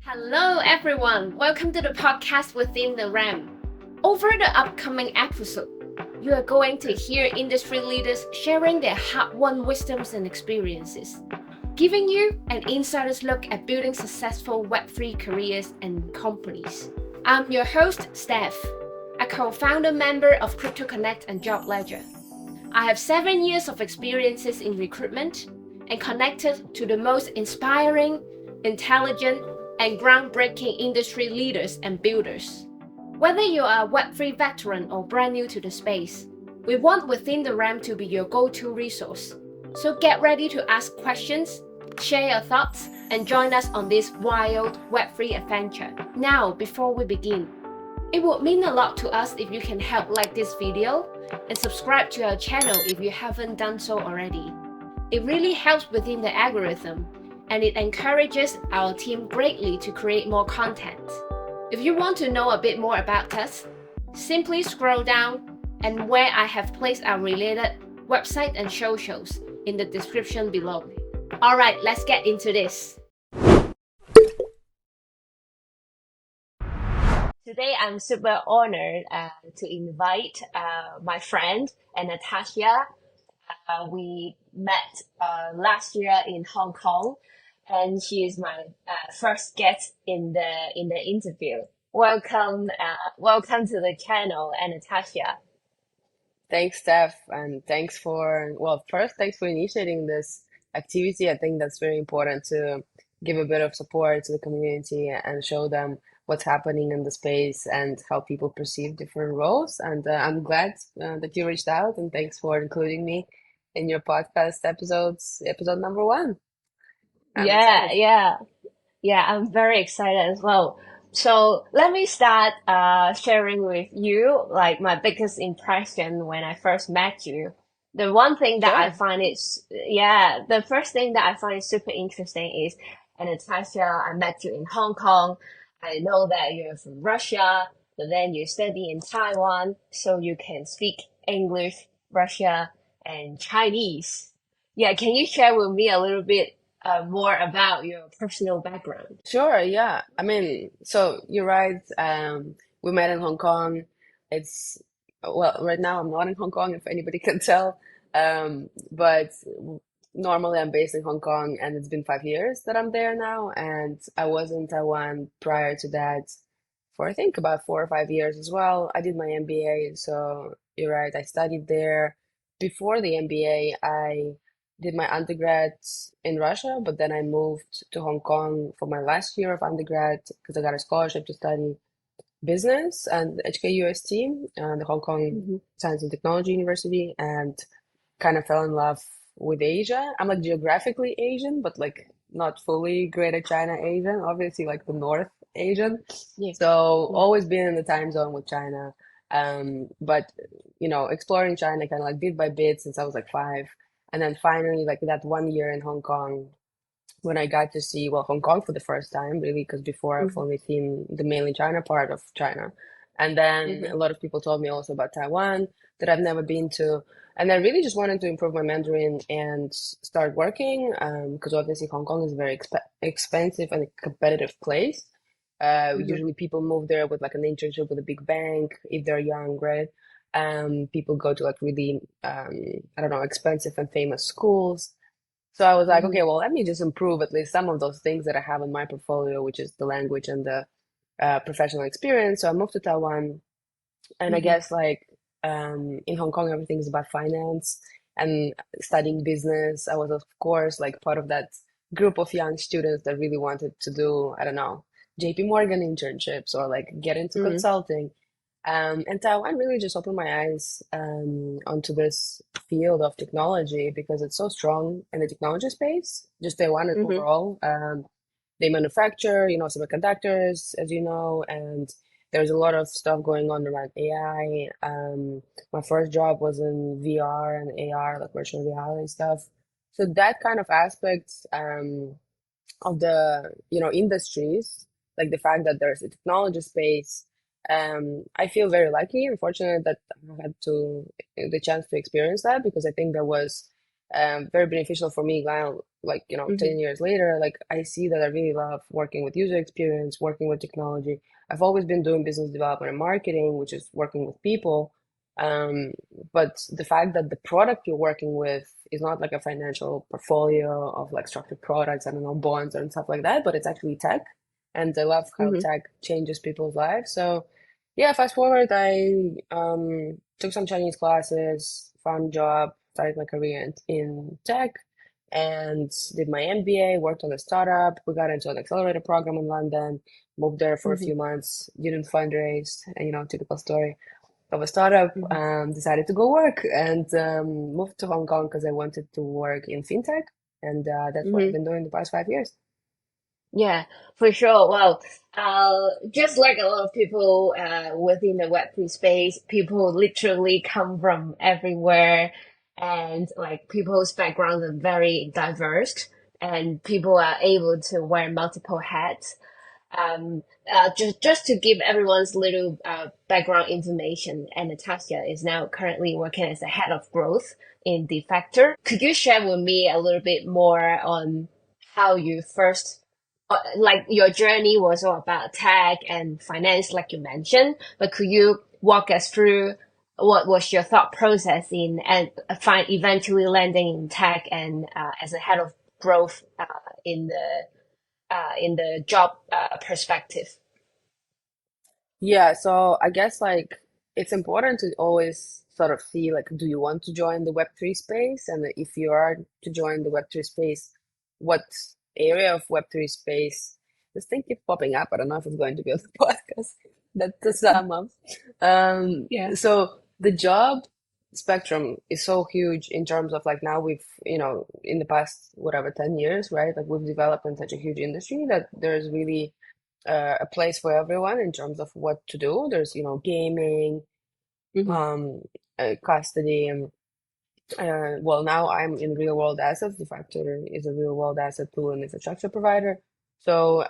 Hello, everyone. Welcome to the podcast Within the RAM. Over the upcoming episode, you are going to hear industry leaders sharing their hard-won wisdoms and experiences, giving you an insider's look at building successful Web3 careers and companies. I'm your host, Steph, a co-founder member of Crypto Connect and Job Ledger. I have 7 years of experiences in recruitment and connected to the most inspiring, intelligent, and groundbreaking industry leaders and builders. Whether you are a Web3 veteran or brand new to the space, we want Within the RAM to be your go-to resource. So get ready to ask questions, share your thoughts, and join us on this wild Web3 adventure. Now, before we begin, it would mean a lot to us if you can help like this video and subscribe to our channel if you haven't done so already. It really helps within the algorithm, and it encourages our team greatly to create more content. If you want to know a bit more about us, simply scroll down and where I have placed our related website and socials in the description below. Alright, let's get into this. Today I'm super honored to invite my friend Anastasia. We met last year in Hong Kong, and she is my first guest in the interview. Welcome to the channel, Anastasia. Thanks, Steph, and thanks thanks for initiating this activity. I think that's very important to give a bit of support to the community and show them what's happening in the space and how people perceive different roles. And I'm glad that you reached out, and thanks for including me in your podcast episode number 1. I'm excited. Yeah, I'm very excited as well. So let me start sharing with you like my biggest impression when I first met you. The one thing that I Sure. find the first thing that I find is super interesting is, Anastasia, I met you in Hong Kong. I know that you're from Russia, but then you study in Taiwan, so you can speak English, Russia, and Chinese. Yeah, can you share with me a little bit more about your personal background? Sure, yeah. I mean, so you're right. We met in Hong Kong. It's, well, right now I'm not in Hong Kong, if anybody can tell. But normally I'm based in Hong Kong, and it's been 5 years that I'm there now. And I was in Taiwan prior to that for I think about 4 or 5 years as well. I did my MBA, so you're right. I studied there. Before the MBA, I did my undergrad in Russia, but then I moved to Hong Kong for my last year of undergrad because I got a scholarship to study business and HKUST, the Hong Kong Hmm. Science and Technology University, and kind of fell in love with Asia. I'm like geographically Asian, but like not fully Greater China Asian, obviously like the North Asian. Yeah, So yeah. always been in the time zone with China. But exploring China kind of like bit by bit since I was like 5. And then finally, like that 1 year in Hong Kong, when I got to see, well, Hong Kong for the first time, really, because before I've Hmm. only seen the mainland China part of China. And then Hmm. a lot of people told me also about Taiwan that I've never been to. And I really just wanted to improve my Mandarin and start working, because obviously Hong Kong is a very expensive and competitive place. Hmm. Usually people move there with like an internship with a big bank if they're young, right? People go to like really, I don't know, expensive and famous schools. So I was like, Hmm. okay, well, let me just improve at least some of those things that I have in my portfolio, which is the language and the professional experience. So I moved to Taiwan, and I Hmm. guess like in Hong Kong, everything is about finance and studying business. I was, of course, like part of that group of young students that really wanted to do, I don't know, JP Morgan internships or like get into Hmm. consulting. And Taiwan really just opened my eyes onto this field of technology because it's so strong in the technology space, just Taiwan Hmm. overall. They manufacture, semiconductors, as you know, and there's a lot of stuff going on around AI. My first job was in VR and AR, like virtual reality stuff. So that kind of aspect of the, industries, like the fact that there's a technology space, I feel very lucky and fortunate that I had the chance to experience that because I think there was very beneficial for me now, like, 10 years later. Like, I see that I really love working with user experience, working with technology. I've always been doing business development and marketing, which is working with people. Um, but the fact that the product you're working with is not like a financial portfolio of like structured products, I don't know, bonds and stuff like that, but it's actually tech. And I love how Mm-hmm. tech changes people's lives. So yeah, fast forward, I took some Chinese classes, found a job, started my career in tech, and did my MBA, worked on a startup. We got into an accelerator program in London, moved there for a Mm-hmm. few months, didn't fundraise, typical story of a startup, Mm-hmm. decided to go work and moved to Hong Kong because I wanted to work in fintech. And that's what I've Mm-hmm. been doing the past 5 years. Yeah, for sure. Well, just like a lot of people within the Web3 space, people literally come from everywhere, and like people's backgrounds are very diverse, and people are able to wear multiple hats. Um, just to give everyone's little background information, Anastasia is now currently working as the head of growth in Defactor. Could you share with me a little bit more on how you first, like your journey was all about tech and finance, like you mentioned, but could you walk us through what was your thought process in and find eventually landing in tech and as a head of growth in the job perspective. Yeah, so I guess like it's important to always sort of see like, do you want to join the Web3 space? And if you are to join the Web3 space, what area of Web3 space? This thing keeps popping up. I don't know if it's going to be on the podcast. That's the sum up. Yeah. So the job spectrum is so huge in terms of like now we've, in the past, whatever, 10 years, right? Like we've developed in such a huge industry that there's really a place for everyone in terms of what to do. There's, gaming, Mm-hmm. um, custody, and well, now I'm in real world assets. Defactor is a real world asset tool and infrastructure provider. So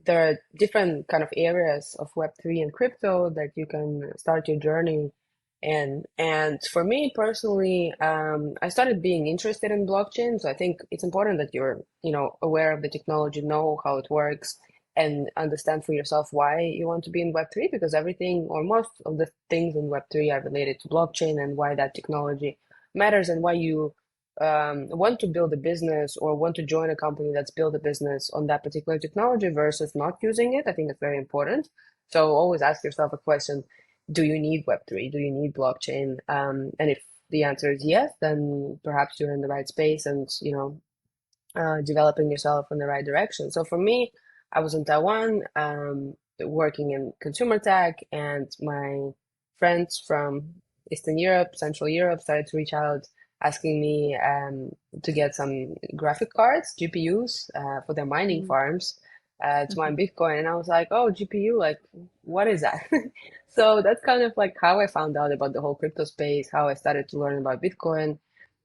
there are different kind of areas of Web3 and crypto that you can start your journey in. And for me personally, I started being interested in blockchain. So I think it's important that you're, aware of the technology, know how it works, and understand for yourself why you want to be in Web3, because everything or most of the things in Web3 are related to blockchain and why that technology matters and why you want to build a business or want to join a company that's built a business on that particular technology versus not using it. I think it's very important. So always ask yourself a question: do you need Web3? Do you need blockchain? And if the answer is yes, then perhaps you're in the right space and developing yourself in the right direction. So for me, I was in Taiwan, working in consumer tech, and my friends from Eastern Europe, Central Europe started to reach out asking me to get some graphic cards, GPUs, for their mining farms to mine Bitcoin. And I was like, oh, GPU, like, what is that? So that's kind of like how I found out about the whole crypto space, how I started to learn about Bitcoin,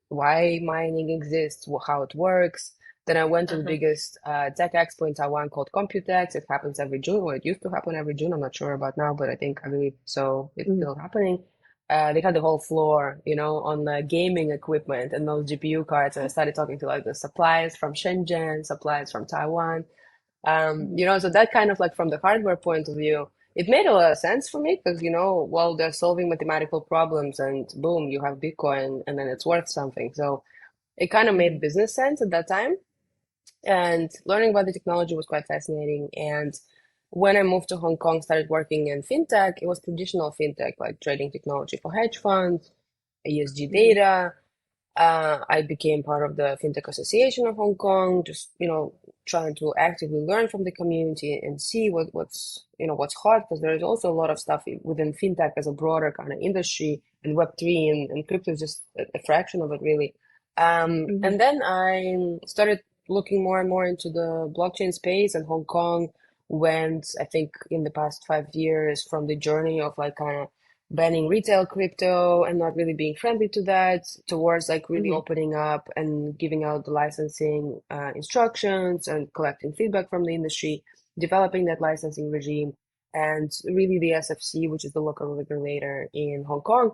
why mining exists, how it works. Then I went to the Uh-huh. biggest tech expo in Taiwan called Computex. It happens every June, or it used to happen every June. I'm not sure about now, but I believe so. It's Mm-hmm. still happening. They had the whole floor, on the gaming equipment and those GPU cards. And I started talking to like the suppliers from Shenzhen, suppliers from Taiwan. So that kind of like from the hardware point of view, it made a lot of sense for me because, well, they're solving mathematical problems and boom, you have Bitcoin and then it's worth something. So it kind of Mm-hmm. made business sense at that time. And learning about the technology was quite fascinating. And when I moved to Hong Kong, started working in fintech, it was traditional fintech, like trading technology for hedge funds, ESG Mm-hmm. data. I became part of the FinTech Association of Hong Kong, just, trying to actively learn from the community and see what's hot, because there is also a lot of stuff within FinTech as a broader kind of industry, and Web3 and crypto is just a fraction of it, really. Mm-hmm. And then I started looking more and more into the blockchain space, and Hong Kong went, I think, in the past 5 years from the journey of like kind of banning retail crypto and not really being friendly to that towards like really Mm-hmm. opening up and giving out the licensing instructions and collecting feedback from the industry, developing that licensing regime. And really the SFC, which is the local regulator in Hong Kong,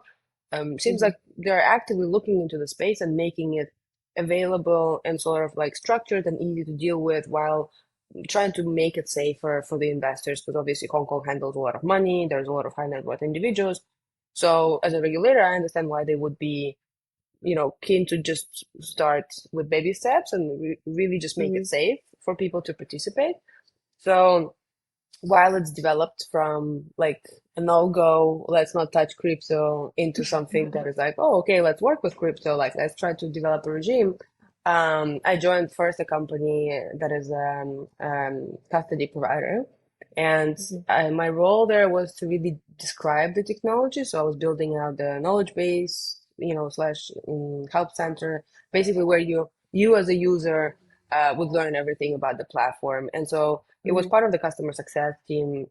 seems Mm-hmm. like they're actively looking into the space and making it available and sort of like structured and easy to deal with while trying to make it safer for the investors because obviously Hong Kong handles a lot of money. There's a lot of high net worth individuals. So as a regulator, I understand why they would be, keen to just start with baby steps and really just make it Mm-hmm. safe for people to participate. So while it's developed from like a no-go, let's not touch crypto into something that is like, oh, okay, let's work with crypto, like let's try to develop a regime. I joined first a company that is custody provider, and Mm-hmm. my role there was to really describe the technology. So I was building out the knowledge base, slash help center, basically where you as a user would learn everything about the platform. And so it was Mm-hmm. part of the customer success team,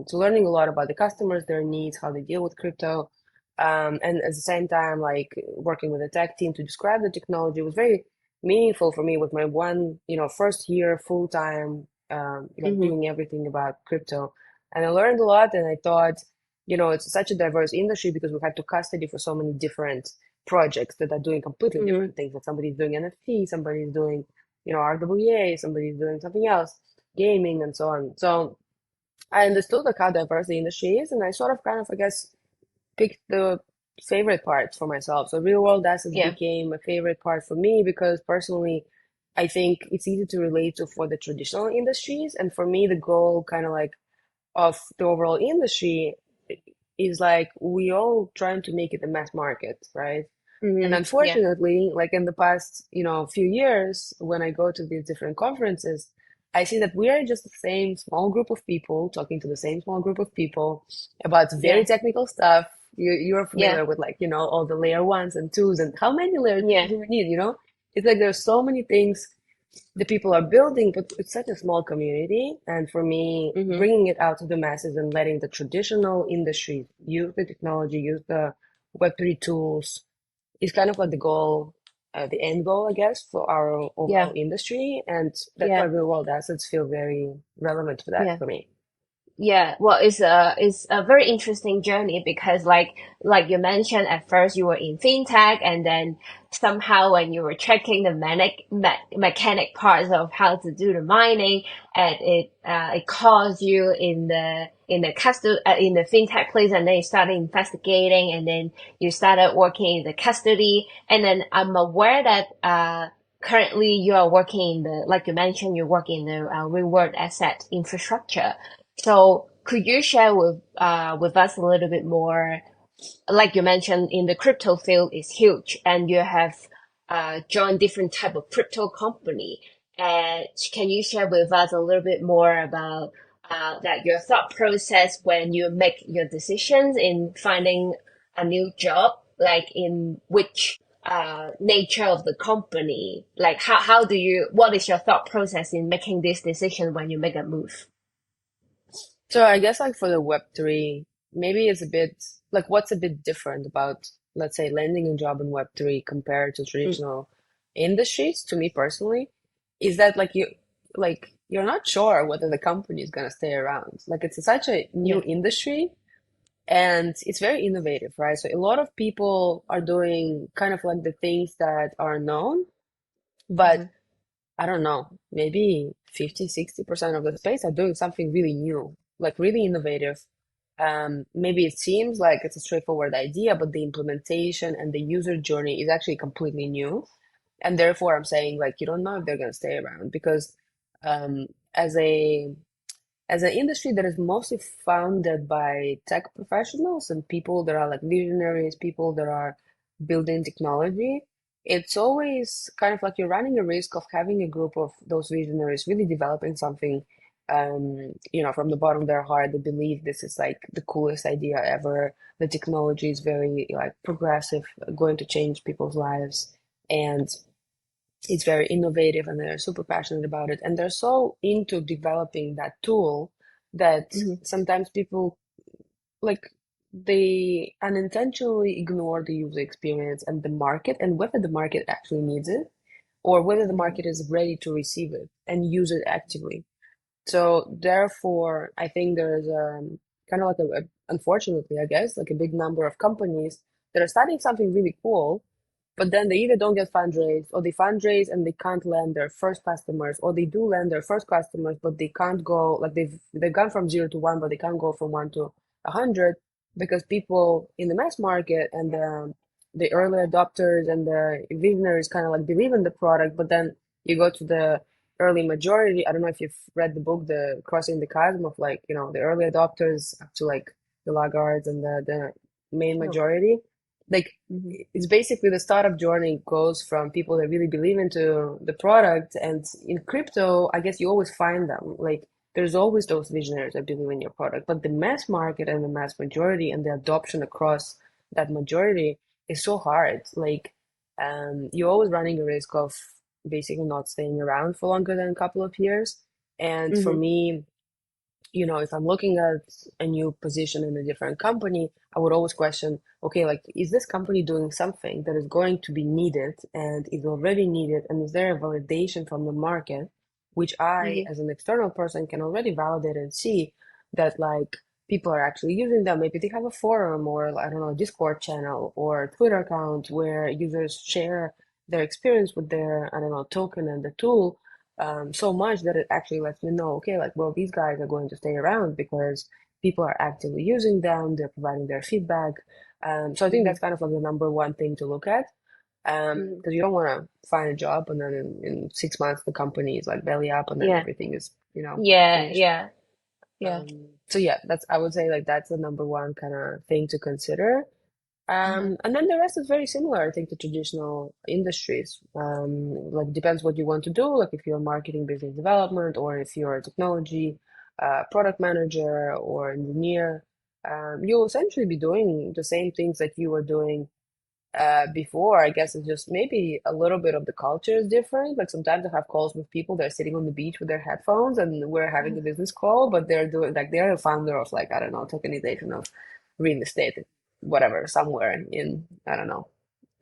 so learning a lot about the customers, their needs, how they deal with crypto, and at the same time, like working with the tech team to describe the technology was very meaningful for me with my one, first year full time, like Mm-hmm. doing everything about crypto. And I learned a lot, and I thought, it's such a diverse industry because we had to custody for so many different projects that are doing completely Mm-hmm. different things. Like somebody's doing NFT, somebody's doing, RWA, somebody's doing something else, gaming, and so on. So I understood like how diverse the industry is, and I sort of kind of, I guess, picked the favorite parts for myself. So real world assets Yeah. became a favorite part for me because personally, I think it's easy to relate to for the traditional industries. And for me, the goal kind of like of the overall industry is like we all trying to make it a mass market, right? And Mm-hmm. Yeah. unfortunately, like in the past, few years, when I go to these different conferences, I see that we are just the same small group of people talking to the same small group of people about very Yeah. technical stuff. You're Yeah. familiar with like, all the layer ones and twos and how many layer twos Yeah. do we need? It's like there's so many things the people are building, but it's such a small community. And for me, Mm-hmm. bringing it out to the masses and letting the traditional industries use the technology, use the Web3 tools is kind of like the goal, the end goal, I guess, for our overall Yeah. industry. And that's why Yeah. real world assets feel very relevant for that Yeah. for me. Yeah, well, it's a very interesting journey because like you mentioned at first you were in fintech and then somehow when you were checking the mechanic parts of how to do the mining and it caused you in the fintech place and then you started investigating and then you started working in the custody and then I'm aware that currently you are working in the like you mentioned you're working in the real world asset infrastructure. So could you share with us a little bit more? Like you mentioned, in the crypto field is huge, and you have joined different type of crypto company. And can you share with us a little bit more about that your thought process when you make your decisions in finding a new job, like in which nature of the company, like how do you what is your thought process in making this decision when you make a move? So I guess like for the Web3, maybe it's a bit like what's a bit different about, let's say, landing a job in Web3 compared to Mm, traditional industries, to me personally, is that you're not sure whether the company is gonna stay around. Like it's such a new yeah. industry and it's very innovative, right? So a lot of people are doing kind of like the things that are known, but Mhm. I don't know, maybe 50, 60% of the space are doing something really new, like really innovative. Maybe it seems like it's a straightforward idea, but the implementation and the user journey is actually completely new. And therefore, I'm saying like you don't know if they're going to stay around because um, as a as an industry that is mostly founded by tech professionals and people that are like visionaries, people that are building technology, it's always kind of like you're running a risk of having a group of those visionaries really developing something, from the bottom of their heart. They believe this is like the coolest idea ever. The technology is very like progressive, going to change people's lives. And it's very innovative and they're super passionate about it and they're so into developing that tool that Mhm. sometimes people like they unintentionally ignore the user experience and the market and whether the market actually needs it or whether the Mhm. market is ready to receive it and use it actively. So therefore I think there's kind of like unfortunately I guess like a big number of companies that are starting something really cool but then they either don't get fundraised or they fundraise and they can't land their first customers, or they do land their first customers, but they can't go like they've gone from 0 to 1, but they can't go from 1 to 100 because people in the mass market and the early adopters and the visionaries kind of like believe in the product, but then you go to the early majority. I don't know if you've read the book, The Crossing the Chasm, of like, the early adopters up to like the laggards and the main No. majority. Like Mm-hmm. it's basically the startup journey goes from people that really believe into the product, and in crypto, I guess you always find them. Like there's always those visionaries that believe in your product, but the mass market and the mass majority and the adoption across that majority is so hard. Like you're always running a risk of basically not staying around for longer than a couple of years. And for Mm-hmm. me, if I'm looking at a new position in a different company, I would always question, okay, like, is this company doing something that is going to be needed and is already needed? And is there a validation from the market, which I, Mm-hmm. as an external person, can already validate and see that, like, people are actually using them. Maybe they have a forum or, I don't know, a Discord channel or a Twitter account where users share their experience with their, I don't know, token and the tool so much that it actually lets me know, okay, like, well, these guys are going to stay around because people are actively using them, they're providing their feedback. So I think Mm-hmm. that's kind of like the number one thing to look at. Mm-hmm. Because you don't want to find a job and then in 6 months the company is like belly up and then Yeah. everything is, Yeah. finished. Yeah. Yeah. So yeah, I would say like that's the number one kind of thing to consider. Uh-huh. And then the rest is very similar, I think, to traditional industries. Like depends what you want to do. Like if you're marketing, business development, or if you're a technology product manager or engineer, you'll essentially be doing the same things that you were doing before. I guess it's just maybe a little bit of the culture is different. Like sometimes I have calls with people that are sitting on the beach with their headphones and we're having a business call, but they're doing like they're a founder of like, I don't know, tokenization of real estate, whatever, somewhere in, I don't know,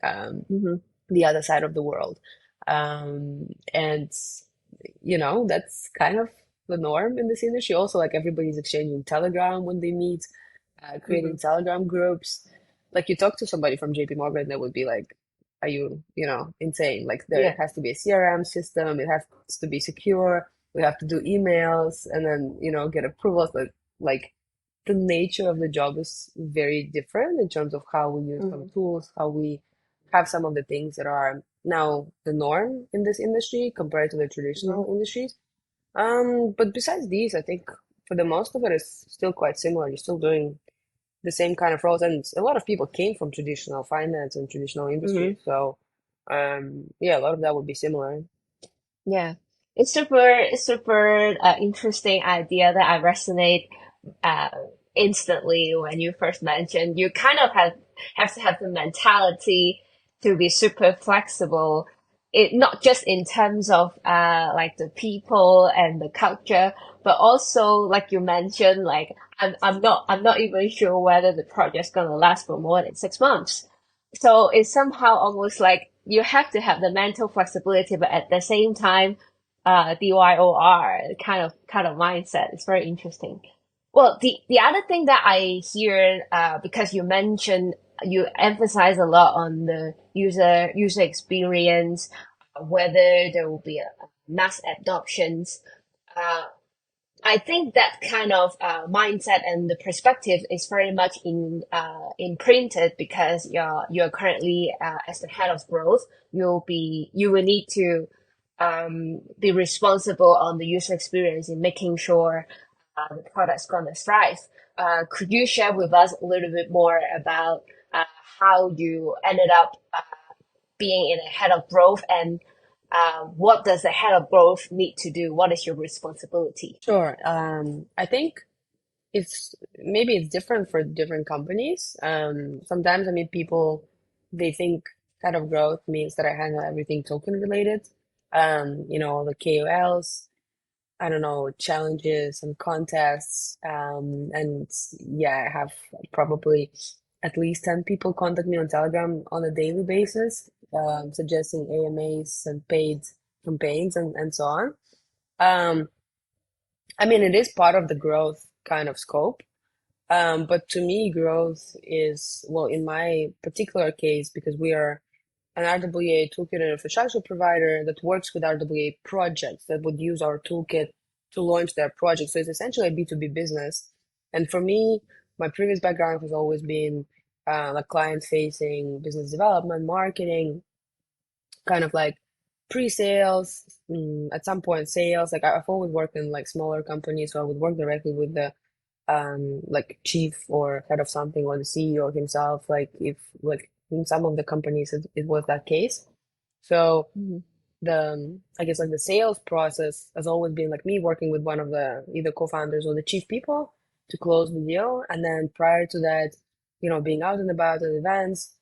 um, Mm-hmm. the other side of the world. And that's kind of the norm in this industry. Also, like everybody's exchanging Telegram when they meet, Mm-hmm. creating Telegram groups. Like you talk to somebody from JP Morgan, that would be like, are you, insane? Like there Yeah. has to be a CRM system, it has to be secure, we have to do emails and then, get approvals. Like the nature of the job is very different in terms of how we use some Mm-hmm. tools, how we have some of the things that are now the norm in this industry compared to the Mm-hmm. traditional industries. But besides these, I think for the most of it, it's still quite similar. You're still doing the same kind of roles, and a lot of people came from traditional finance and traditional Mm-hmm. industries. So, yeah, a lot of that would be similar. Yeah. It's super interesting idea that I resonate uh, instantly when you first mentioned. You kind of have to have the mentality to be super flexible. It not just in terms of like the people and the culture, but also like you mentioned, like I'm not even sure whether the project's gonna last for more than 6 months. So it's somehow almost like you have to have the mental flexibility, but at the same time, DYOR kind of mindset. It's very interesting. Well, the other thing that I hear, because you mentioned you emphasize a lot on the user experience, whether there will be a mass adoptions. Uh, I think that kind of mindset and the perspective is very much imprinted because you're currently as the head of growth. You will need to be responsible on the user experience in making sure the product's gonna thrive. Could you share with us a little bit more about uh, how you ended up being in a head of growth and what does the head of growth need to do? What is your responsibility? Sure. I think it's different for different companies. Sometimes, I mean, people they think kind of growth means that I handle everything token related. All the KOLs, I don't know, challenges and contests. And yeah, I have probably at least 10 people contact me on Telegram on a daily basis, suggesting AMAs and paid campaigns and so on. Um, I mean, it is part of the growth kind of scope. But to me, growth is, well, in my particular case, because we are an RWA toolkit and infrastructure provider that works with RWA projects that would use our toolkit to launch their project. So it's essentially a B2B business. And for me, my previous background has always been like client-facing business development, marketing, kind of like pre-sales, at some point sales. Like I've always worked in like smaller companies, so I would work directly with the like chief or head of something or the CEO himself, like if like in some of the companies it was that case. So Mhm. the I guess like the sales process has always been like me working with one of the either co-founders or the chief people to close the deal. And then prior to that, being out and about at events,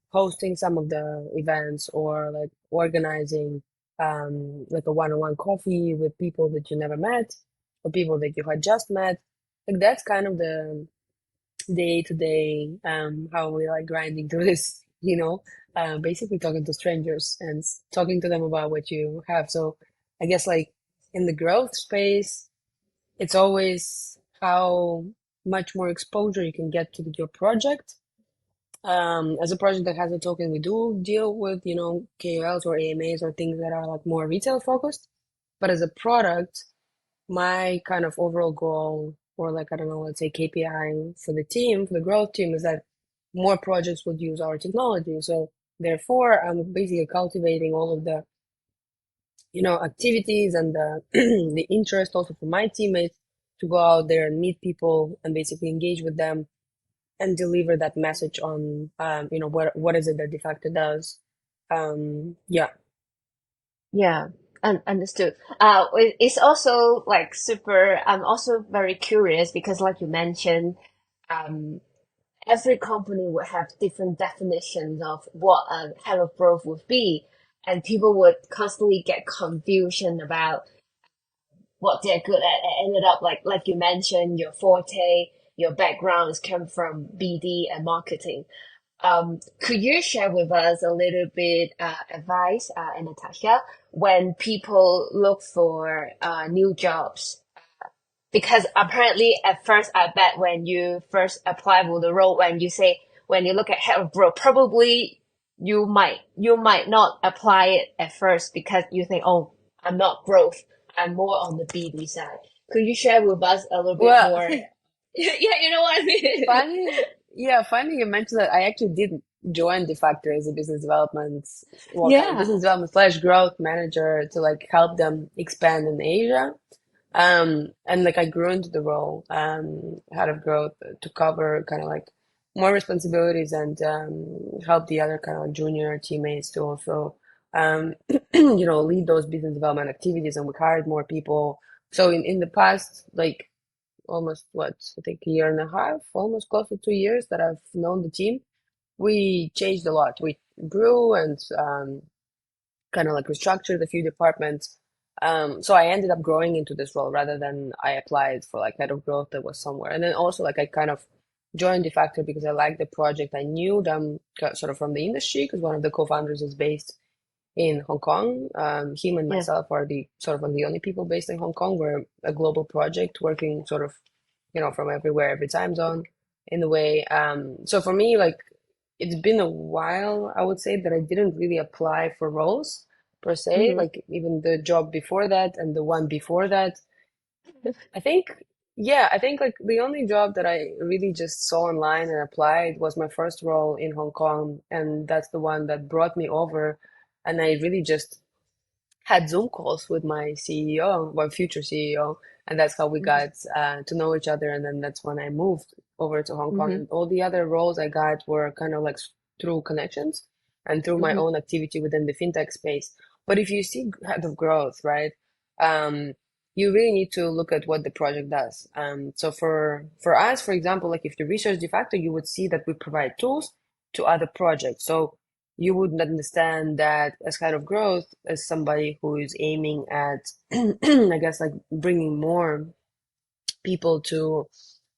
hosting some of the events or like organizing like a one-on-one coffee with people that you never met or people that you had just met. Like that's kind of the day to day how we like grinding through this, basically talking to strangers and talking to them about what you have. So I guess like in the growth space, it's always how much more exposure you can get to your project. As a project that has a token, we do deal with, KOLs or AMAs or things that are like more retail focused. But as a product, my kind of overall goal, or like, I don't know, let's say KPI for the team, for the growth team, is that more projects would use our technology. So therefore, I'm basically cultivating all of the, activities and the, the interest also for my teammates to go out there and meet people and basically engage with them and deliver that message on, what is it that Defactor does. Yeah. Yeah, understood. It's also like super. I'm also very curious because, like you mentioned, um, every company would have different definitions of what a head of growth would be, and people would constantly get confusion about what they're good at. It ended up like you mentioned, your forte, your backgrounds come from BD and marketing. Could you share with us a little bit advice, Anastasia, when people look for new jobs? Because apparently, at first, I bet when you first apply for the role, when you look at head of growth, probably you might not apply it at first because you think, oh, I'm not growth, I'm more on the BD side. Could you share with us a little bit Well, more? Yeah, you know what I mean. funny, yeah, funny you mentioned that. I actually did join Defactor as a business development, well, kind of Yeah. business development slash growth manager to like help them expand in Asia. And like I grew into the role, head of growth to cover kind of like more responsibilities and help the other kind of junior teammates to also, um, lead those business development activities. And we hired more people. So in the past, like almost what, I think a year and a half, almost close to 2 years that I've known the team, we changed a lot. We grew and kind of like restructured a few departments. So I ended up growing into this role rather than I applied for like head of growth that was somewhere. And then also like I kind of joined Defactor because I liked the project. I knew them sort of from the industry because one of the co-founders is based in Hong Kong. Him and Yeah. myself are the sort of like the only people based in Hong Kong. We're a global project working sort of, from everywhere, every time zone in a way. So for me, like it's been a while, I would say, that I didn't really apply for roles per se, Mm-hmm. like even the job before that and the one before that. I think, yeah, I think like the only job that I really just saw online and applied was my first role in Hong Kong, and that's the one that brought me over. And I really just had Zoom calls with my CEO, my future CEO, and that's how we got to know each other. And then that's when I moved over to Hong Kong. Mm-hmm. And all the other roles I got were kind of like through connections and through my Mm-hmm. own activity within the fintech space. But if you see head of growth, right, um, you really need to look at what the project does. So for us, for example, like if you research Defacto, you would see that we provide tools to other projects. So you would understand that as head of growth, as somebody who is aiming at, I guess, like bringing more people to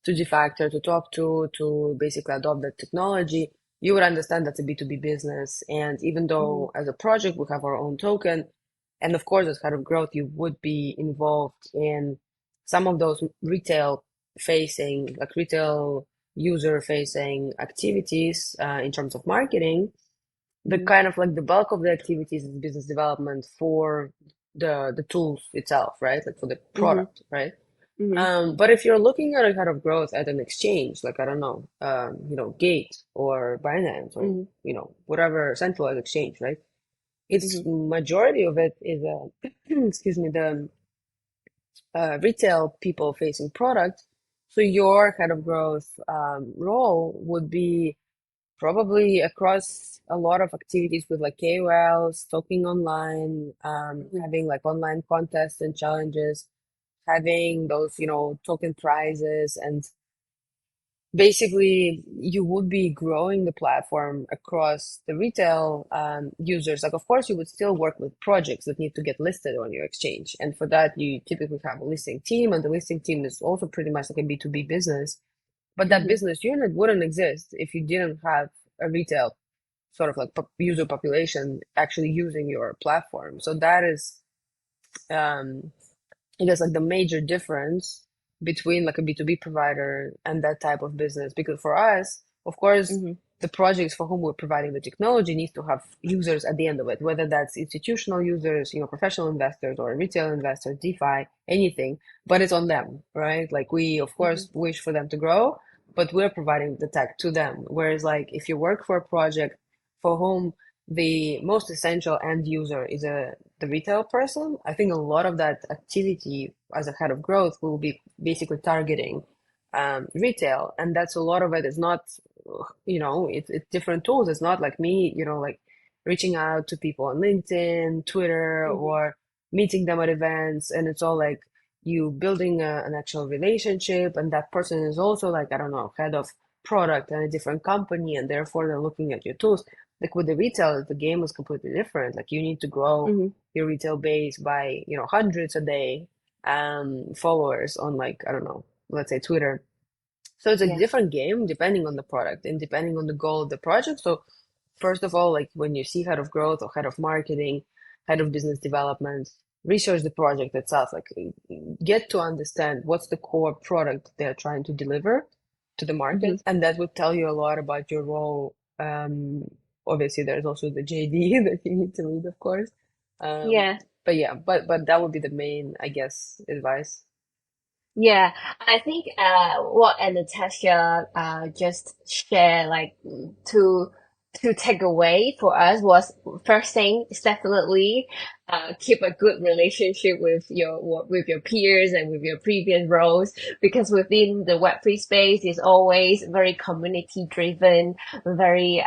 Defactor to talk to basically adopt that technology, you would understand that's a B2B business. And even Mm-hmm. though as a project we have our own token, and of course as head of growth, you would be involved in some of those retail facing, like retail user facing activities in terms of marketing. the Mm-hmm. kind of like the bulk of the activities is business development for the tools itself, right? Like for the Mm-hmm. product, right? Mm-hmm. But if you're looking at a kind of growth at an exchange, like I don't know, Gate or Binance or Mm-hmm. whatever centralized exchange, right? It's Mm-hmm. majority of it is excuse me, the retail people facing product. So your kind of growth role would be probably across a lot of activities with like KOLs, talking online, having like online contests and challenges, having those, token prizes, and basically you would be growing the platform across the retail users. Like, of course, you would still work with projects that need to get listed on your exchange. And for that, you typically have a listing team, and the listing team is also pretty much like a B2B business. But that Mm-hmm. business unit wouldn't exist if you didn't have a retail sort of like user population actually using your platform. So that is um, I guess like the major difference between like a B2B provider and that type of business. Because for us, of course, Mm-hmm. the projects for whom we're providing the technology needs to have users at the end of it, whether that's institutional users, professional investors or retail investors, DeFi, anything, but it's on them, right? Like we, of Mm-hmm. course, wish for them to grow, but we're providing the tech to them. Whereas like if you work for a project for whom the most essential end user is the retail person, I think a lot of that activity as a head of growth will be basically targeting retail, and that's a lot of it is not, it's different tools. It's not like me, like reaching out to people on LinkedIn, Twitter, Mm-hmm. or meeting them at events, and it's all like you building an actual relationship, and that person is also like, I don't know, head of product in a different company, and therefore they're looking at your tools. Like with the retail, the game is completely different. Like you need to grow Mm-hmm. your retail base by, hundreds a day, followers on like, I don't know, let's say Twitter. So it's a Yeah. different game depending on the product and depending on the goal of the project. So first of all, like when you see head of growth or head of marketing, head of business development, research the project itself, like get to understand what's the core product they're trying to deliver to the Mm-hmm. market. And that would tell you a lot about your role. Obviously there's also the JD that you need to read, of course. Um, Yeah. but yeah, but that would be the main, I guess, advice. Yeah, I think what Anastasia just shared, like to take away for us was first thing is definitely keep a good relationship with your peers and with your previous roles, because within the Web3 space is always very community driven, very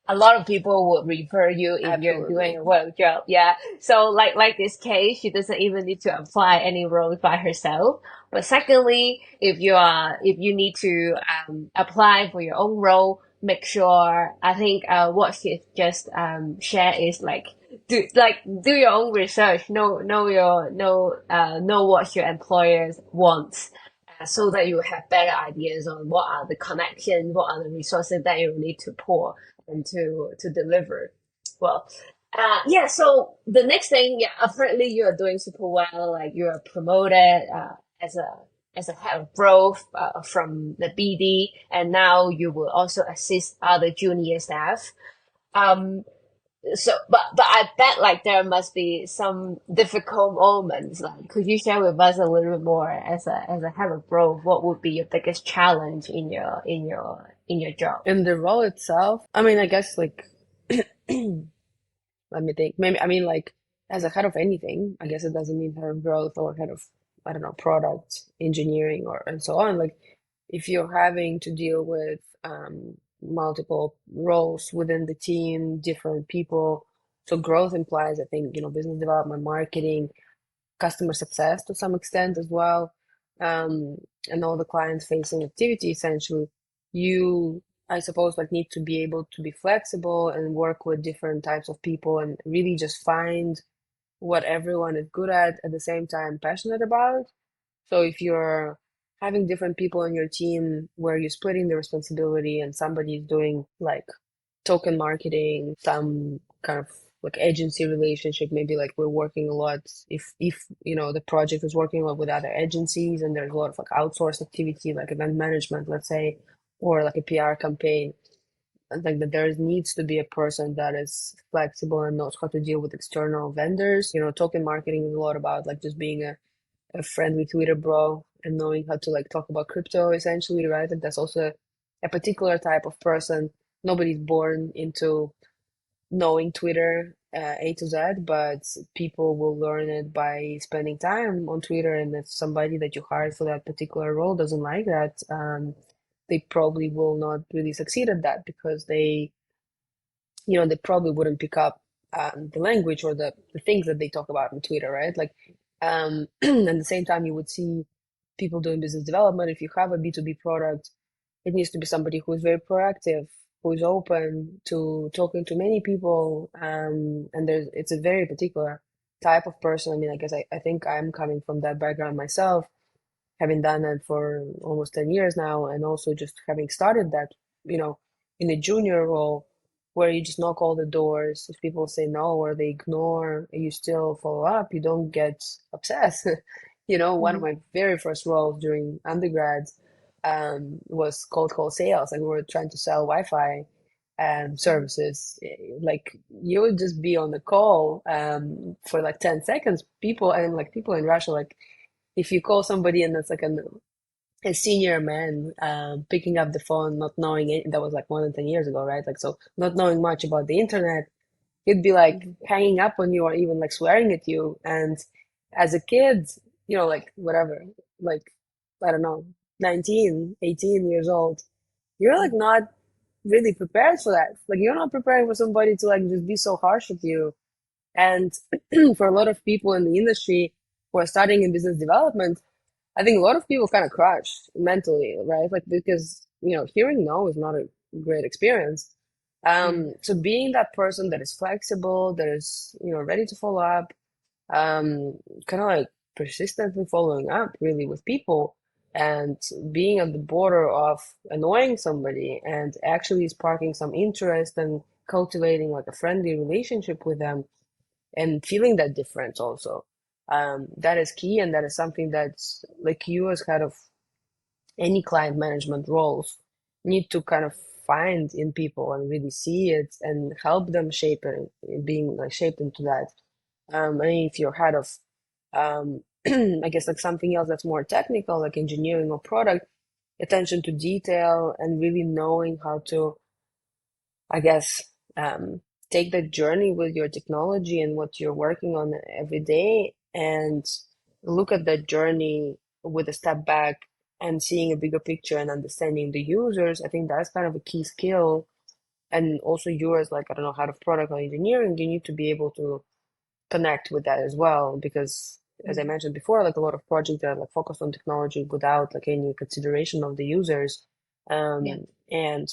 a lot of people would refer you if you're doing Absolutely. a well job. Yeah, so like this case, she doesn't even need to apply any roles by herself. But secondly, if you need to apply for your own role, make sure, I think what she just share is do your own research, know what your employers want, so that you have better ideas on what are the connections, what are the resources that you need to pour and to deliver. Well, yeah, so the next thing, yeah, apparently you are doing super well, like you are promoted as a head of growth from the BD, and now you will also assist other junior staff. Um, but I bet like there must be some difficult moments. Like, could you share with us a little bit more as a head of growth? What would be your biggest challenge in your job? And the role itself, I mean, I guess like let me think. Maybe, I mean, like, as a head of anything, I guess it doesn't mean head of growth or head of, I don't know, product engineering or and so on. Like, if you're having to deal with multiple roles within the team, different people, so growth implies, I think, business development, marketing, customer success to some extent as well, um, and all the client-facing activity, essentially, you, I suppose, like need to be able to be flexible and work with different types of people and really just find what everyone is good at the same time passionate about. So if you're having different people on your team where you're splitting the responsibility and somebody's doing like token marketing, some kind of like agency relationship, maybe like we're working a lot if the project is working a lot with other agencies and there's a lot of like outsourced activity like event management, let's say, or like a PR campaign. like that there needs to be a person that is flexible and knows how to deal with external vendors. Token marketing is a lot about like just being a friendly Twitter bro and knowing how to like talk about crypto essentially, right? Like that's also a particular type of person. Nobody's born into knowing Twitter A to Z, but people will learn it by spending time on Twitter. And if somebody that you hired for that particular role doesn't like that, they probably will not really succeed at that because they probably wouldn't pick up the language or the things that they talk about on Twitter, right? Like, at the same time, you would see people doing business development. If you have a B2B product, it needs to be somebody who is very proactive, who is open to talking to many people. And it's a very particular type of person. I mean, I guess I think I'm coming from that background myself, having done that for almost 10 years now, and also just having started that, you know, in a junior role where you just knock all the doors. If people say no or they ignore, you still follow up, you don't get obsessed. One of Mhm. my very first roles during undergrad was cold call sales. Like we were trying to sell Wi-Fi Mhm. services. Like you would just be on the call for like 10 seconds. People in Russia, like if you call somebody and that's like a senior man picking up the phone, not knowing it, that was like more than 10 years ago, right? Like, so not knowing much about the internet, he'd be like Mhm. hanging up on you or even like swearing at you. And as a kid, like whatever, like, I don't know, 19, 18 years old, you're like Mhm. not really prepared for that. Like, you're not preparing for somebody to like just be so harsh with you. And for a lot of people in the industry who are starting in business development, I think a lot of people kind of crash mentally, right? Like because hearing no is not a great experience. Mhm. So being that person that is flexible, that is ready to follow up, kind of like persistently following up really with people, and being at the border of annoying somebody and actually sparking some interest and cultivating like a friendly relationship with them and feeling that difference also. That is key, and that is something that's like you as kind of any client management roles need to kind of find in people and really see it and help them shape it, being like shaped into that. I mean, if you're head of, I guess like something else that's more technical, like engineering or product, attention to detail and really knowing how to, I guess, take that journey with your technology and what you're working on every day and look at that journey with a step back and seeing a bigger picture and understanding the users. I think that's kind of a key skill. And also you as like, I don't know, head of product or engineering, you need to be able to connect with that as well. Because as I Mhm. mentioned before, like a lot of projects are like focused on technology without like any consideration of the users. Yeah. And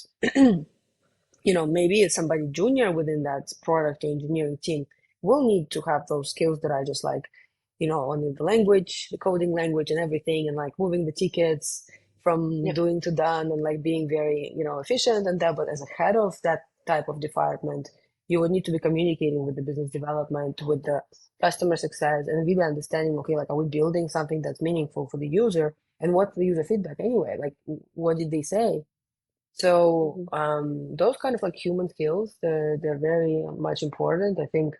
maybe it's somebody junior within that product or engineering team will need to have those skills that I just like, on the language, the coding language and everything, and like moving the tickets from Yep. doing to done and like being very, efficient and that. But as a head of that type of department, you would need to be communicating with the business development, with the customer success, and really understanding, okay, like, are we building something that's meaningful for the user? And what's the user feedback anyway? Like, what did they say? So Mhm. those kind of like human skills, they're very much important. I think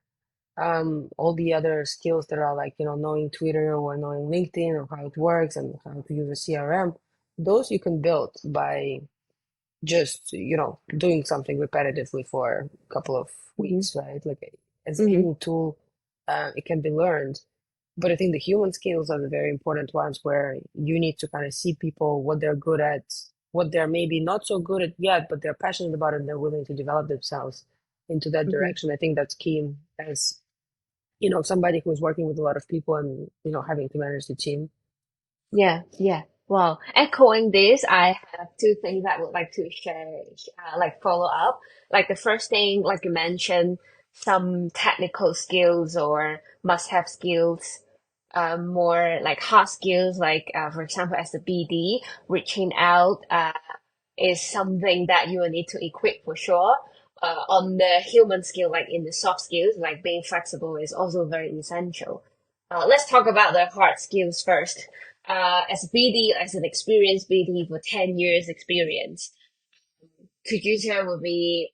all the other skills that are like knowing Twitter or knowing LinkedIn or how it works and how to use a CRM, those you can build by just doing something repetitively for a couple of Mhm. weeks, right? Like as Mhm. any tool, it can be learned. But I think the human skills are the very important ones where you need to kind of see people, what they're good at, what they're maybe not so good at yet, but they're passionate about it and they're willing to develop themselves into that Mhm. direction. I think that's key as, somebody who's working with a lot of people and, having to manage the team. Yeah, yeah. Well, echoing this, I have two things I would like to share, like follow up. Like the first thing, like you mentioned, some technical skills or must-have skills, more like hard skills, like for example, as a BD, reaching out, is something that you will need to equip for sure. On the human skill, like in the soft skills, like being flexible is also very essential. Let's talk about the hard skills first. As a BD, as an experienced BD with 10 years experience, could you share with me,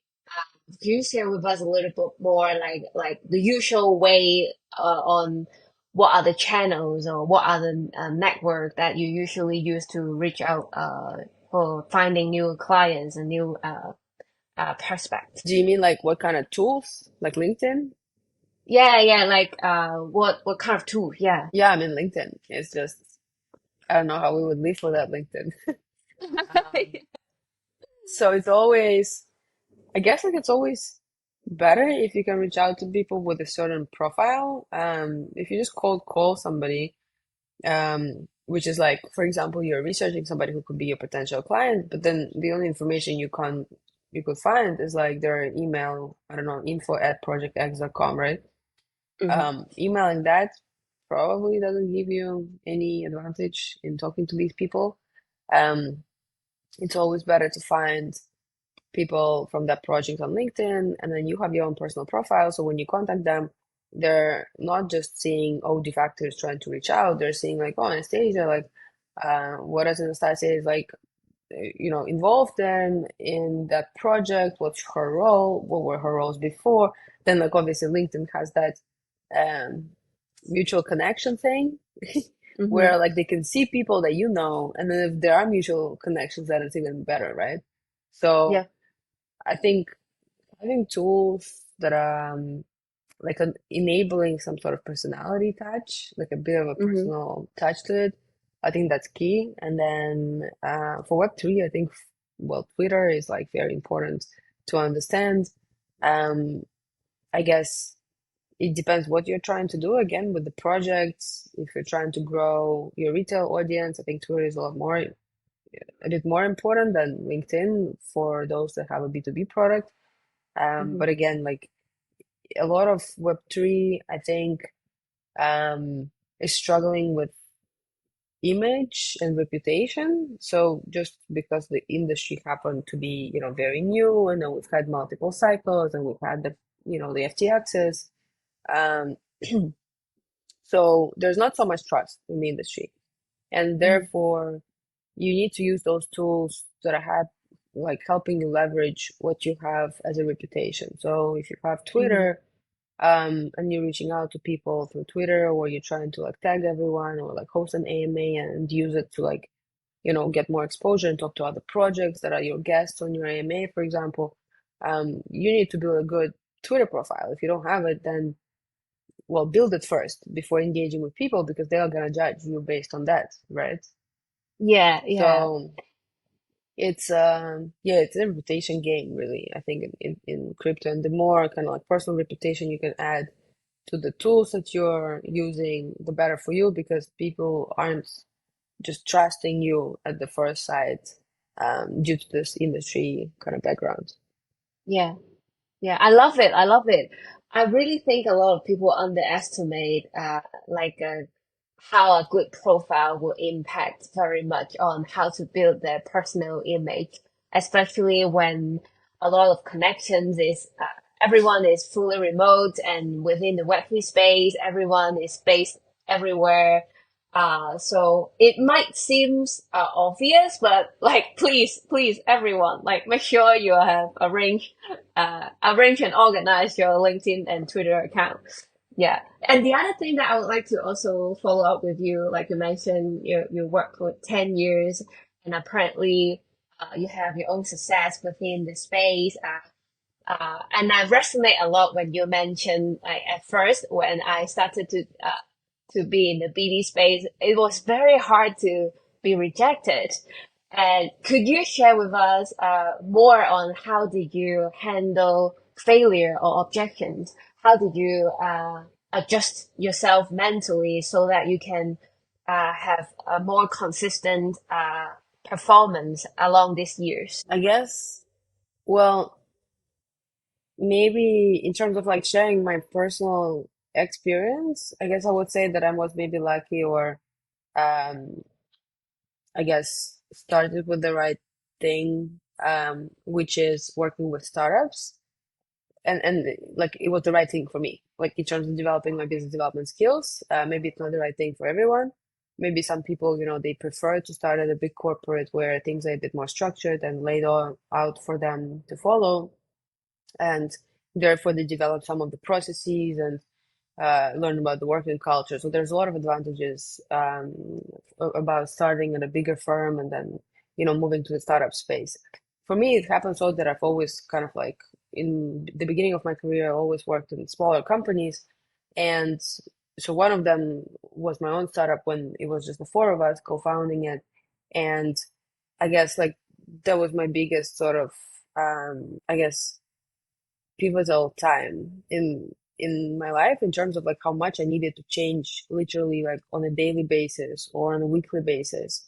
could you share with us a little bit more like the usual way on what are the channels or what are the network that you usually use to reach out for finding new clients and new prospects? Do you mean like what kind of tools? Like LinkedIn? Yeah, yeah, like what kind of tool? Yeah. Yeah, I mean LinkedIn. It's just I don't know how we would live without LinkedIn. Um, so it's always I guess like it's always better if you can reach out to people with a certain profile. If you just cold call somebody, which is like, for example, you're researching somebody who could be your potential client, but then the only information you could find is like their email, I don't know, info@projectx.com, right? Hmm. Emailing that probably doesn't give you any advantage in talking to these people. Um, it's always better to find people from that project on LinkedIn, and then you have your own personal profile. So when you contact them, they're not just seeing, oh, Defactor is trying to reach out. They're seeing like, oh, Anastasia, like, what does Anastasia is like, involved in that project? What's her role? What were her roles before? Then, like, obviously, LinkedIn has that um, mutual connection thing. Hmm. Where like they can see people that you know, and then if there are mutual connections, then it's even better, right? So Yeah. I think having tools that are like enabling some sort of personality touch, like a bit of a Hmm. personal touch to it, I think that's key. And then for Web3, I think, well, Twitter is like very important to understand. Um, I guess it depends what you're trying to do again with the projects. If you're trying to grow your retail audience, I think Twitter is a bit more important than LinkedIn for those that have a B2B product. Hmm. But again, like a lot of Web3, I think, is struggling with image and reputation. So just because the industry happened to be, very new, and then we've had multiple cycles, and we've had the FTXs. Um, so there's not so much trust in the industry, and Hmm. therefore you need to use those tools that have like helping you leverage what you have as a reputation. So if you have Hmm. Twitter, and you're reaching out to people through Twitter, or you're trying to like tag everyone or like host an AMA and use it to like, get more exposure and talk to other projects that are your guests on your AMA, for example. You need to build a good Twitter profile. If you don't have it, then well, build it first before engaging with people because they are gonna judge you based on that, right? Yeah, yeah, So it's yeah, it's a reputation game really, I think in crypto. And the more kind of like personal reputation you can add to the tools that you're using, the better for you because people aren't just trusting you at the first sight due to this industry kind of background. yeah. Yeah, I love it. I love it. I really think a lot of people underestimate how a good profile will impact very much on how to build their personal image, especially when a lot of connections is everyone is fully remote and within the Web3 space, everyone is based everywhere. So it might seem obvious, but like please everyone, like make sure you have arrange and organize your LinkedIn and Twitter account. Yeah. And the other thing that I would like to also follow up with you, like you mentioned, you worked for 10 years and apparently you have your own success within the space. And I resonate a lot when you mentioned like, at first when I started to be in the BD space, it was very hard to be rejected. And could you share with us more on how did you handle failure or objections? How did you adjust yourself mentally so that you can have a more consistent performance along these years? I guess, well, maybe in terms of like sharing my personal experience, I guess I would say that I was maybe lucky or um, I guess started with the right thing, which is working with startups. And like it was the right thing for me, like in terms of developing my business development skills. Maybe it's not the right thing for everyone, maybe some people, they prefer to start at a big corporate where things are a bit more structured and laid on out for them to follow. And therefore they develop some of the processes and learn about the working culture. So there's a lot of advantages about starting at a bigger firm and then, moving to the startup space. For me, it happens so that I've always kind of like in the beginning of my career, I always worked in smaller companies. And so one of them was my own startup when it was just the four of us co-founding it. And I guess like that was my biggest sort of, I guess, pivotal time in my life in terms of like how much I needed to change literally like on a daily basis or on a weekly basis.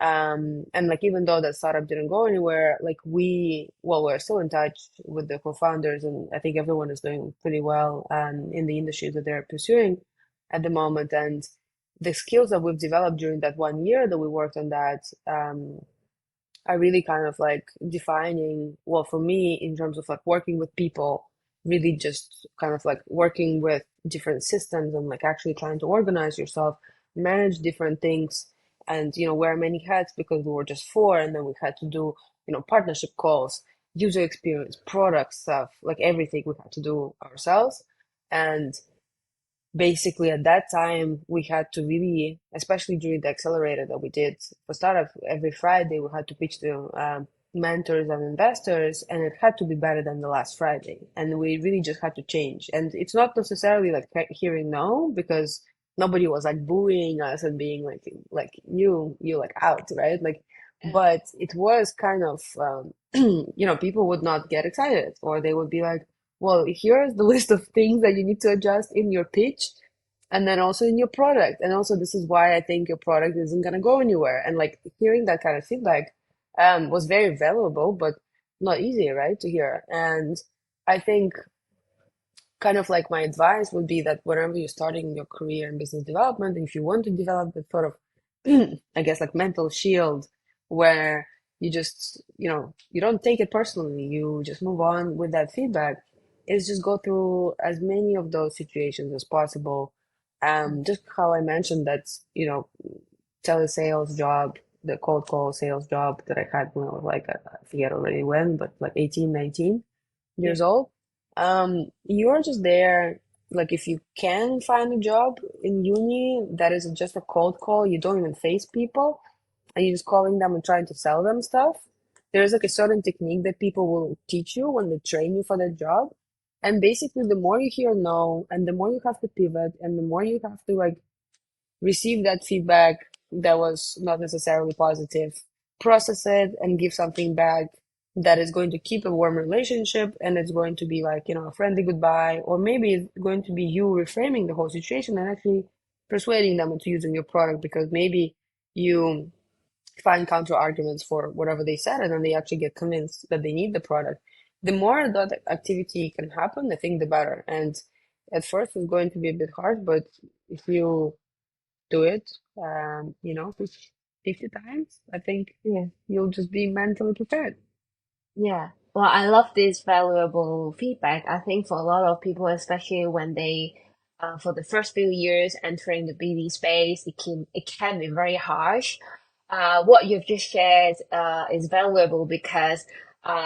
And like even though that startup didn't go anywhere, like we're still in touch with the co-founders, and I think everyone is doing pretty well in the industry that they're pursuing at the moment. And the skills that we've developed during that 1 year that we worked on that, are really kind of like defining, well, for me, in terms of like working with people, really just kind of like working with different systems and like actually trying to organize yourself, manage different things, and, wear many hats because we were just four, and then we had to do, partnership calls, user experience, product stuff, like everything we had to do ourselves. And basically at that time we had to really, especially during the accelerator that we did for startup, every Friday we had to pitch to mentors and investors, and it had to be better than the last Friday, and we really just had to change. And it's not necessarily like hearing no, because nobody was like booing us and being like you like out, right? Like, but it was kind of people would not get excited, or they would be like, well, here's the list of things that you need to adjust in your pitch, and then also in your product. And also, this is why I think your product isn't going to go anywhere. And like hearing that kind of feedback was very valuable, but not easy, right, to hear. And I think kind of like my advice would be that whenever you're starting your career in business development, if you want to develop the sort of, I guess, like mental shield where you just, you don't take it personally, you just move on with that feedback, is just go through as many of those situations as possible. Just how I mentioned that, telesales job, the cold call sales job that I had when I was like, I forget already when, but like 18, 19 Yeah. years old. You're just there, like if you can find a job in uni that is just a cold call, you don't even face people, and you're just calling them and trying to sell them stuff. There's like a certain technique that people will teach you when they train you for that job. And basically, the more you hear no, and the more you have to pivot, and the more you have to like receive that feedback that was not necessarily positive, process it, and give something back that is going to keep a warm relationship, and it's going to be like, a friendly goodbye, or maybe it's going to be you reframing the whole situation and actually persuading them into using your product because maybe you find counter arguments for whatever they said, and then they actually get convinced that they need the product. The more that activity can happen, I think the better. And at first, it's going to be a bit hard, but if you do it, 50 times, I think Yeah. you'll just be mentally prepared. Yeah. Well, I love this valuable feedback. I think for a lot of people, especially when they, for the first few years entering the BD space, it can be very harsh. What you've just shared, is valuable because,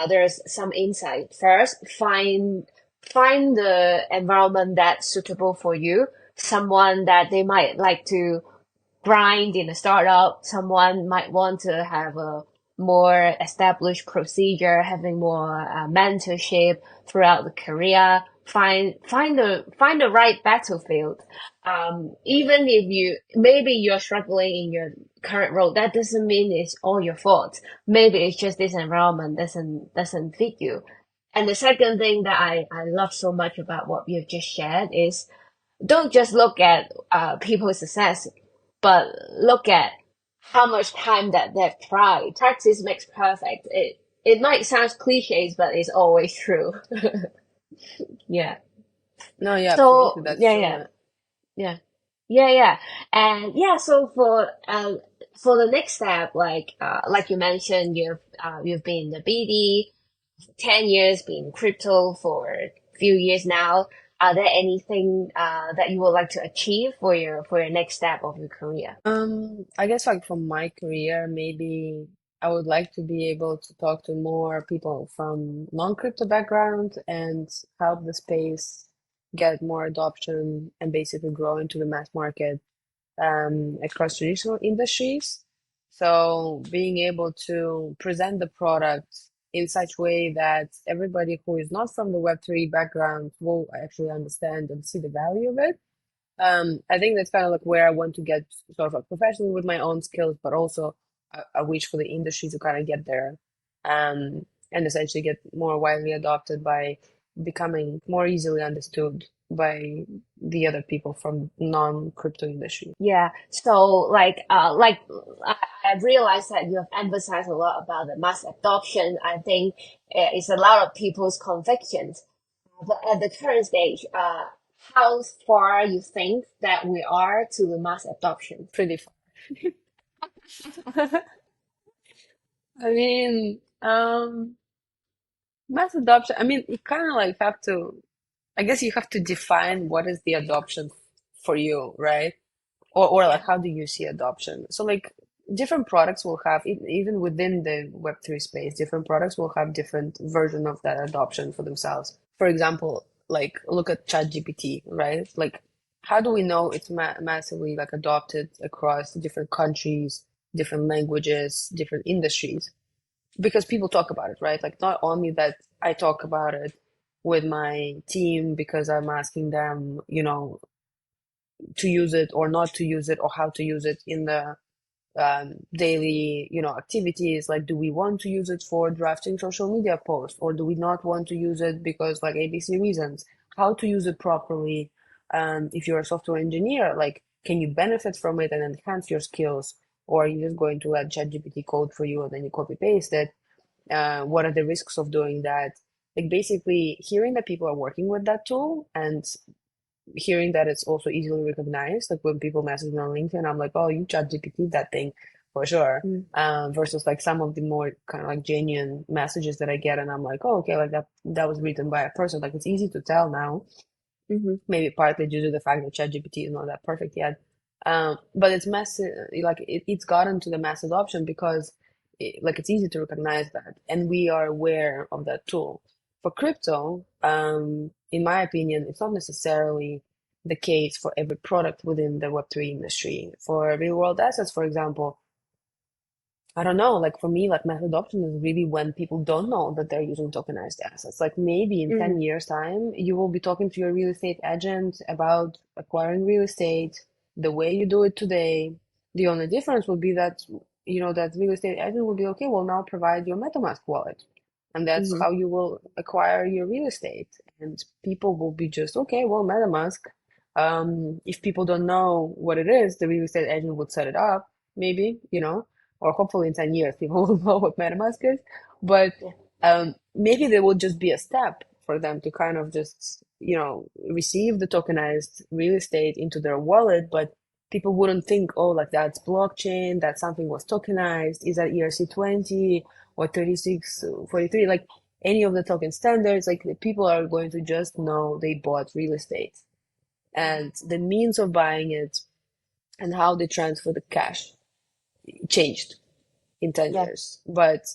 there's some insight. First, find the environment that's suitable for you. Someone that they might like to grind in a startup. Someone might want to have a more established procedure, having more mentorship throughout the career. Find the right battlefield. Even if maybe you're struggling in your current role, that doesn't mean it's all your fault. Maybe it's just this environment doesn't fit you. And the second thing that I love so much about what you've just shared is don't just look at people's success, but look at how much time that they've tried. Practice makes perfect. It might sound cliches, but it's always true. Yeah. No, yeah, So absolutely, that's yeah, true. yeah, yeah, yeah, yeah, and yeah. So for the next step, like you mentioned, you've been in the BD 10 years, been in crypto for a few years now. Are there anything that you would like to achieve for your next step of your career? I guess like from my career, maybe I would like to be able to talk to more people from non-crypto background and help the space get more adoption and basically grow into the mass market across traditional industries. So being able to present the product in such way that everybody who is not from the Web3 background will actually understand and see the value of it. I think that's kind of like where I want to get sort of like professionally with my own skills, but also I wish for the industry to kind of get there, and essentially get more widely adopted by becoming more easily understood by the other people from non-crypto industry. Yeah. So I, I realized that you have emphasized a lot about the mass adoption. I think it's a lot of people's convictions. But at the current stage, how far you think that we are to the mass adoption? Pretty fun. I mean, mass adoption, I mean, you kind of like have to, I guess you have to define what is the adoption for you, right? Or like Yeah. how do you see adoption? So like different products will have even within the Web3 space, different products will have different version of that adoption for themselves. For example, like look at ChatGPT, right? Like how do we know it's massively like adopted across different countries, different languages, different industries? Because people talk about it, right? Like not only that I talk about it with my team because I'm asking them, to use it or not to use it or how to use it in the daily, activities. Like, do we want to use it for drafting social media posts or do we not want to use it because like ABC reasons? How to use it properly? If you're a software engineer, like, can you benefit from it and enhance your skills? Or are you just going to let ChatGPT code for you and then you copy paste it? What are the risks of doing that? Like basically hearing that people are working with that tool and hearing that it's also easily recognized. Like when people message me on LinkedIn, I'm like, oh, you chat GPT that thing for sure. Mm. Versus like some of the more kind of like genuine messages that I get, and I'm like, oh, okay, like that was written by a person. Like it's easy to tell now, Mm-hmm. maybe partly due to the fact that ChatGPT is not that perfect yet. But it's like it's gotten to the mass adoption because like it's easy to recognize that, and we are aware of that tool. For crypto, in my opinion, it's not necessarily the case for every product within the Web3 industry. For real world assets, for example, I don't know, like for me, like mass adoption is really when people don't know that they're using tokenized assets. Like maybe in 10 Mm-hmm. years' time, you will be talking to your real estate agent about acquiring real estate the way you do it today. The only difference will be that, that real estate agent will be okay, well, now provide your MetaMask wallet. And that's Mm-hmm. how you will acquire your real estate. And people will be just, okay, well, MetaMask. If people don't know what it is, the real estate agent would set it up, maybe, or hopefully in 10 years people will know what MetaMask is. But Yeah. maybe there will just be a step for them to kind of just, receive the tokenized real estate into their wallet, but people wouldn't think, oh, like that's blockchain, that something was tokenized, is that ERC20 or 3643, like any of the token standards, like the people are going to just know they bought real estate and the means of buying it and how they transfer the cash changed in 10 Yeah. years, but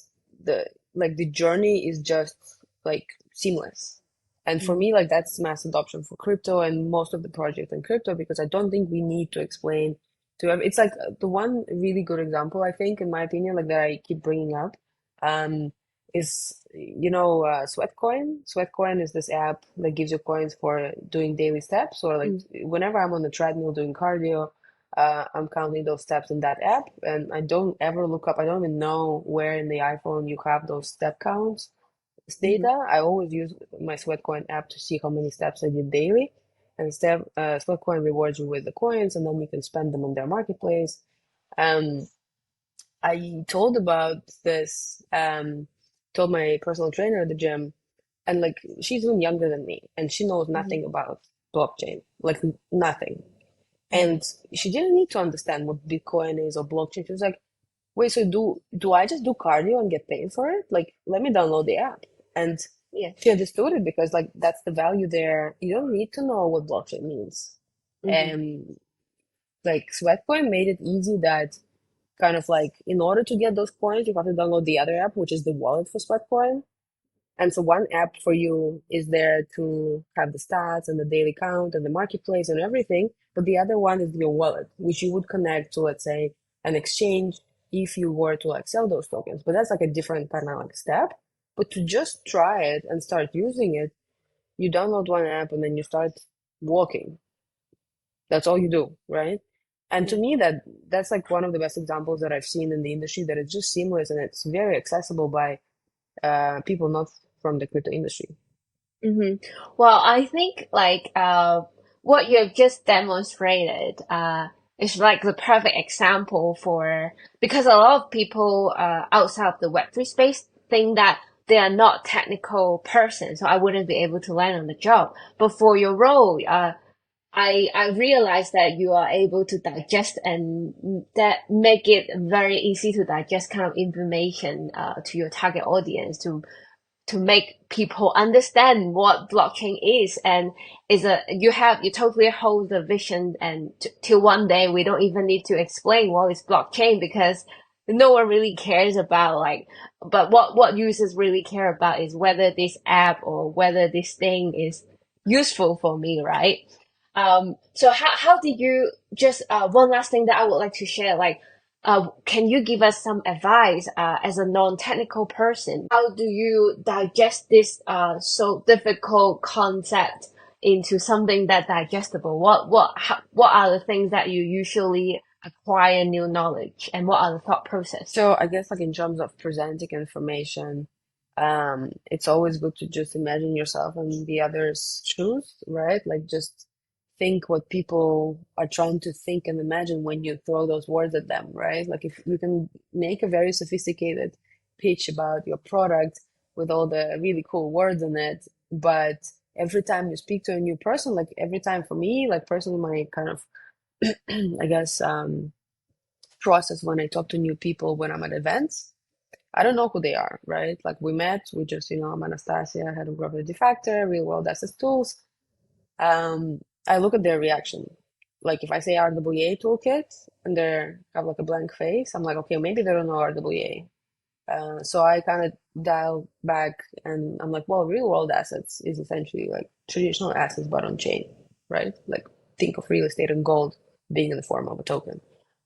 the the journey is just like seamless. And for Mm-hmm. me, like that's mass adoption for crypto and most of the project in crypto, because I don't think we need to explain it's like the one really good example, I think, in my opinion, like that I keep bringing up, um, is, Sweatcoin. Sweatcoin is this app that gives you coins for doing daily steps, or like whenever I'm on the treadmill doing cardio, I'm counting those steps in that app, and I don't ever look up. I don't even know where in the iPhone you have those step counts Mm-hmm. data. I always use my Sweatcoin app to see how many steps I did daily. And Sweatcoin rewards you with the coins, and then you can spend them in their marketplace. Um, I told about this, told my personal trainer at the gym, and like she's even younger than me, and she knows Mm-hmm. nothing about blockchain, like nothing. Mm-hmm. And she didn't need to understand what Bitcoin is or blockchain. She was like, wait, so do I just do cardio and get paid for it? Like, let me download the app. And Yeah. she understood it because like that's the value there. You don't need to know what blockchain means. Hmm. And like Sweatcoin made it easy that kind of like in order to get those coins, you have to download the other app, which is the wallet for Sweatcoin. And so one app for you is there to have the stats and the daily count and the marketplace and everything. But the other one is your wallet, which you would connect to, let's say, an exchange if you were to like sell those tokens. But that's like a different kind of like step. But to just try it and start using it, you download one app and then you start walking. That's all you do, right? And to Yeah. me, that's like one of the best examples that I've seen in the industry that it's just seamless and it's very accessible by people not from the crypto industry. Hmm. Well, I think like what you have just demonstrated is like the perfect example for because a lot of people outside of the Web3 space think that they are not technical persons, so I wouldn't be able to land on the job. But for your role, I realized that you are able to digest and that make it very easy to digest kind of information to your target audience to make people understand what blockchain is and is a you totally hold the vision and till one day we don't even need to explain what is blockchain because no one really cares about like but what users really care about is whether this app or whether this thing is useful for me, right? So how did you just one last thing that I would like to share, like can you give us some advice as a non-technical person? How do you digest this so difficult concept into something that digestible? What are the things that you usually acquire new knowledge, and what are the thought process? So I guess like in terms of presenting information, it's always good to just imagine yourself in the other's shoes, right? Like just think what people are trying to think and imagine when you throw those words at them, right? Like if you can make a very sophisticated pitch about your product with all the really cool words in it, but every time you speak to a new person, like every time for me, like personally, my kind of, I guess, process when I talk to new people when I'm at events. I don't know who they are, right? Like we met, we just, I'm Anastasia, head of growth at Defactor, real world assets tools. I look at their reaction. Like if I say RWA toolkit and they have like a blank face, I'm like, okay, maybe they don't know RWA. So I kind of dial back and I'm like, well, real world assets is essentially like traditional assets but on chain, right? Like think of real estate and gold being in the form of a token.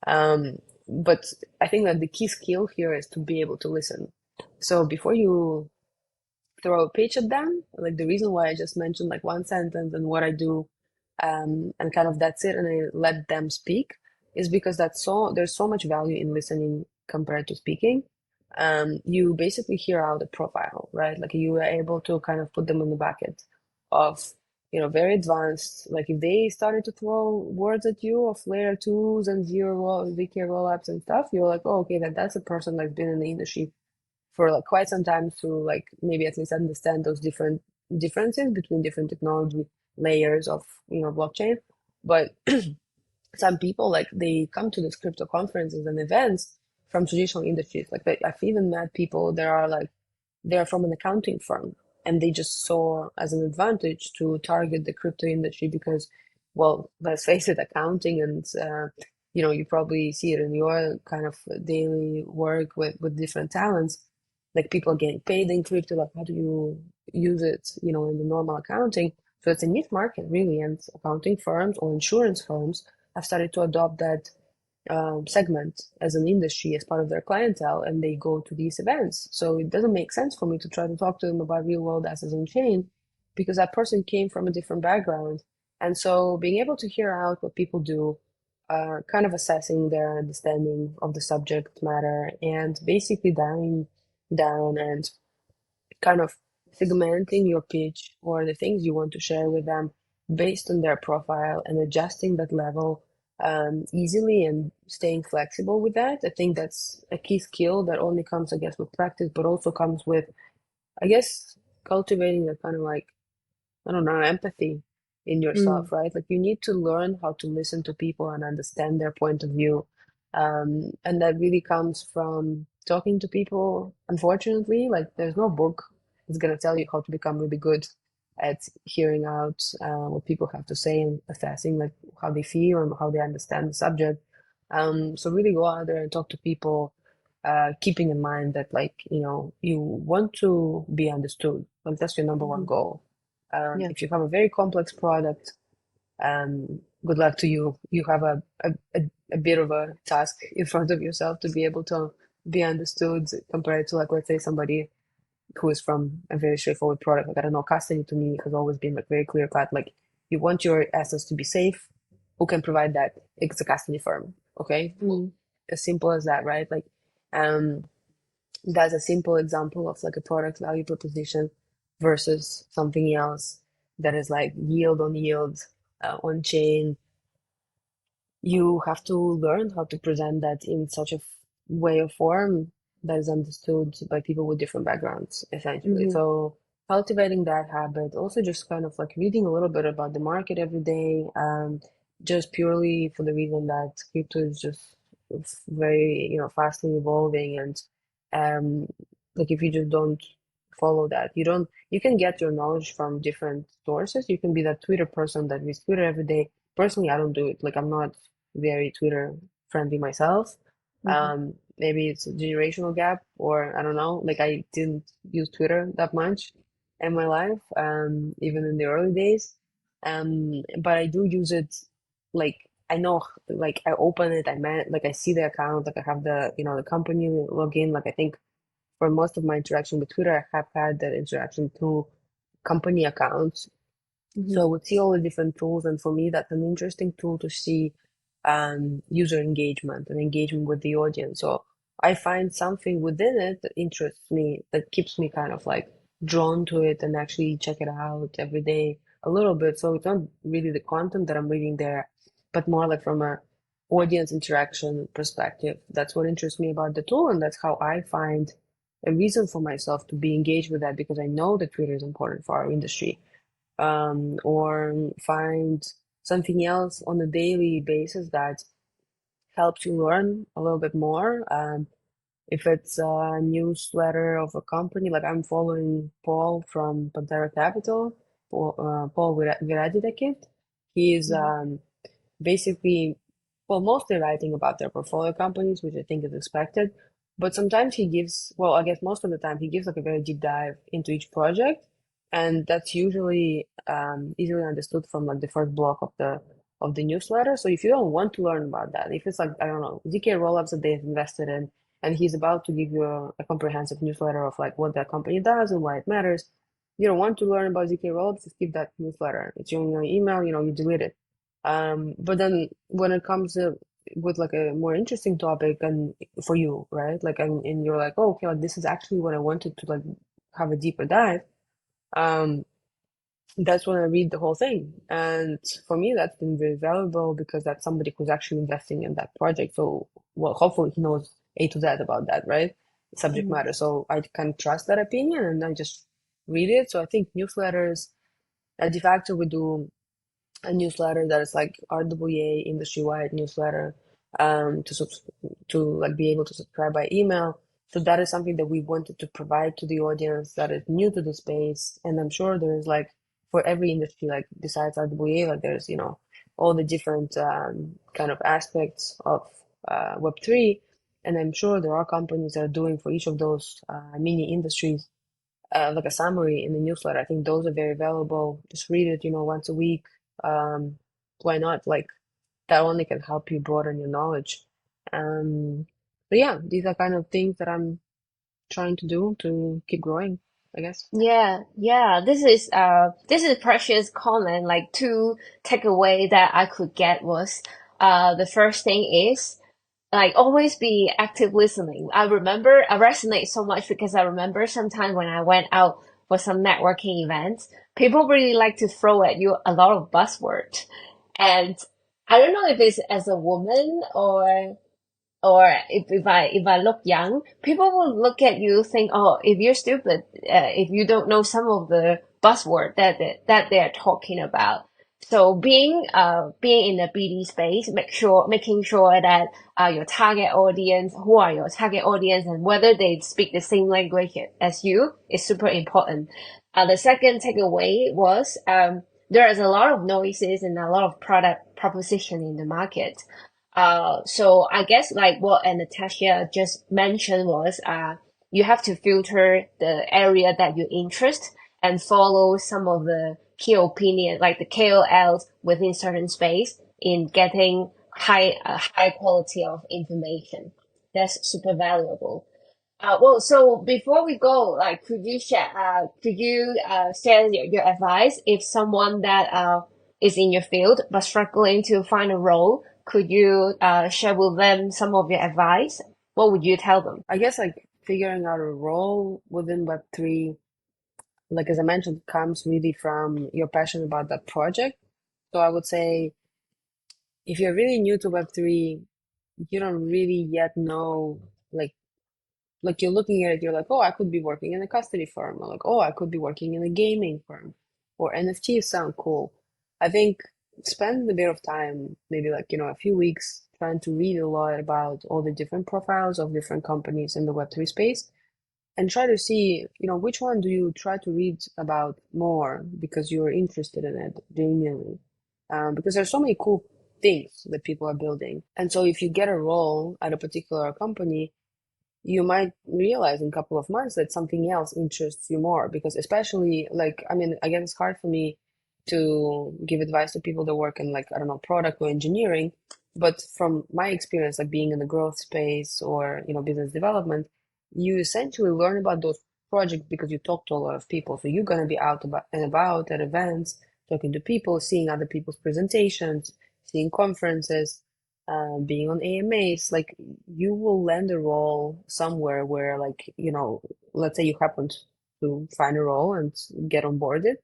Um, but I think that the key skill here is to be able to listen. So before you throw a pitch at them, like the reason why I just mentioned like one sentence and what I do, and kind of that's it, and I let them speak, is because there's so much value in listening compared to speaking. You basically hear out the profile, right? Like you are able to kind of put them in the bucket of, very advanced. Like if they started to throw words at you of layer twos and ZK rollups and stuff, you're like, oh, okay, that's a person that's been in the industry for like quite some time to like maybe at least understand those different differences between different technology layers of blockchain. But some people like they come to these crypto conferences and events from traditional industries. Like I've even met people that are like they're from an accounting firm and they just saw as an advantage to target the crypto industry because, well, let's face it, accounting and you probably see it in your kind of daily work with different talents. Like people are getting paid in crypto. Like how do you use it, in the normal accounting? So it's a niche market really, and accounting firms or insurance firms have started to adopt that segment as an industry as part of their clientele and they go to these events. So it doesn't make sense for me to try to talk to them about real world assets on chain because that person came from a different background. And so being able to hear out what people do, kind of assessing their understanding of the subject matter and basically diving down and kind of segmenting your pitch or the things you want to share with them based on their profile and adjusting that level easily and staying flexible with that. I think that's a key skill that only comes, I guess, with practice, but also comes with, I guess, cultivating a kind of like, I don't know, empathy in Mm. yourself, right? Like you need to learn how to listen to people and understand their point of view. And that really comes from talking to people. Unfortunately, like there's no book It's gonna tell you how to become really good at hearing out what people have to say and assessing like how they feel and how they understand the subject. So really go out there and talk to people, keeping in mind that like, you want to be understood. Like that's your number one Hmm. goal. Yeah. If you have a very complex product, good luck to you. You have a bit of a task in front of yourself to be able to be understood compared to like, let's say somebody who is from a very straightforward product. Like, I don't know, custody to me has always been like very clear cut. Like you want your assets to be safe. Who can provide that? It's a custody firm. Okay. Mm. As simple as that, right? Like, um, that's a simple example of like a product value proposition versus something else that is like yield on yield, on chain. You have to learn how to present that in such a way of form that is understood by people with different backgrounds, essentially. Hmm. So cultivating that habit, also just kind of like reading a little bit about the market every day, just purely for the reason that crypto is just very, fastly evolving and um like if you just don't follow that, you can get your knowledge from different sources. You can be that Twitter person that reads Twitter every day. Personally, I don't do it. Like I'm not very Twitter friendly myself. Hmm. Maybe it's a generational gap, or I don't know. Like I didn't use Twitter that much in my life, even in the early days. But I do use it. Like I know, like I open it, like I see the account, like I have the company login. Like I think for most of my interaction with Twitter, I have had that interaction through company accounts, Hmm. so we see all the different tools, and for me, that's an interesting tool to see user engagement and engagement with the audience. So I find something within it that interests me, that keeps me kind of like drawn to it and actually check it out every day a little bit. So it's not really the content that I'm reading there, but more like from a audience interaction perspective. That's what interests me about the tool, and that's how I find a reason for myself to be engaged with that because I know that Twitter is important for our industry, or find something else on a daily basis that helps you learn a little bit more. If it's a newsletter of a company, like I'm following Paul from Pantera Capital, Paul Viradidakit. He's Hmm. basically, well, mostly writing about their portfolio companies, which I think is expected. But sometimes he gives, well, I guess most of the time he gives like a very deep dive into each project, and that's usually easily understood from like the first block of the newsletter. So if you don't want to learn about that, if it's like I don't know ZK rollups that they've invested in, and he's about to give you a comprehensive newsletter of like what that company does and why it matters, you don't want to learn about ZK rollups, just keep that newsletter. It's in your email, you delete it. But then when it comes to with like a more interesting topic and for you, right? Like and you're like, oh, okay, like this is actually what I wanted to like have a deeper dive. Um, that's when I read the whole thing. And for me, that's been very valuable because that's somebody who's actually investing in that project. So, well, hopefully he knows A to Z about that, right? Subject Hmm. matter. So I can trust that opinion and I just read it. So I think newsletters, at Defactor, we do a newsletter that is like RWA industry-wide newsletter, to like be able to subscribe by email. So that is something that we wanted to provide to the audience that is new to the space. And I'm sure there's like for every industry, like besides RWA, like there's all the different kind of aspects of Web3. And I'm sure there are companies that are doing for each of those mini industries like a summary in the newsletter. I think those are very valuable. Just read it, once a week. Um, why not? Like that only can help you broaden your knowledge. So yeah, these are kind of things that I'm trying to do to keep growing, I guess. Yeah, yeah. This is precious comment. Like two takeaway that I could get was the first thing is like always be active listening. I resonate so much because I remember sometime when I went out for some networking events, people really like to throw at you a lot of buzzwords. And I don't know if it's as a woman or if I look young, people will look at you think, oh, if you're stupid, if you don't know some of the buzzword that they're talking about. So being in the BD space, making sure that your target audience, who are your target audience, and whether they speak the same language as you is super important. The second takeaway was there is a lot of noises and a lot of product proposition in the market. So I guess like what Anastasia just mentioned was you have to filter the area that you interest and follow some of the key opinion, like the KOLs within certain space in getting high quality of information. That's super valuable. Well, so before we go, like, could you share your advice if someone that is in your field but struggling to find a role? Could you share with them some of your advice? What would you tell them? I guess like figuring out a role within Web3, like as I mentioned, comes really from your passion about that project. So I would say if you're really new to Web3, you don't really yet know like you're looking at it, you're like, oh, I could be working in a custody firm, or like, oh, I could be working in a gaming firm, or NFTs sound cool. I think spend a bit of time, maybe like, a few weeks trying to read a lot about all the different profiles of different companies in the Web3 space and try to see, which one do you try to read about more because you're interested in it genuinely. Because there's so many cool things that people are building. And so if you get a role at a particular company, you might realize in a couple of months that something else interests you more because especially like I mean again it's hard for me to give advice to people that work in like I don't know product or engineering, but from my experience like being in the growth space or business development, you essentially learn about those projects because you talk to a lot of people, so you're going to be out about and about at events, talking to people, seeing other people's presentations, seeing conferences, being on AMAs, like you will land a role somewhere where, like, let's say you happen to find a role and get onboarded.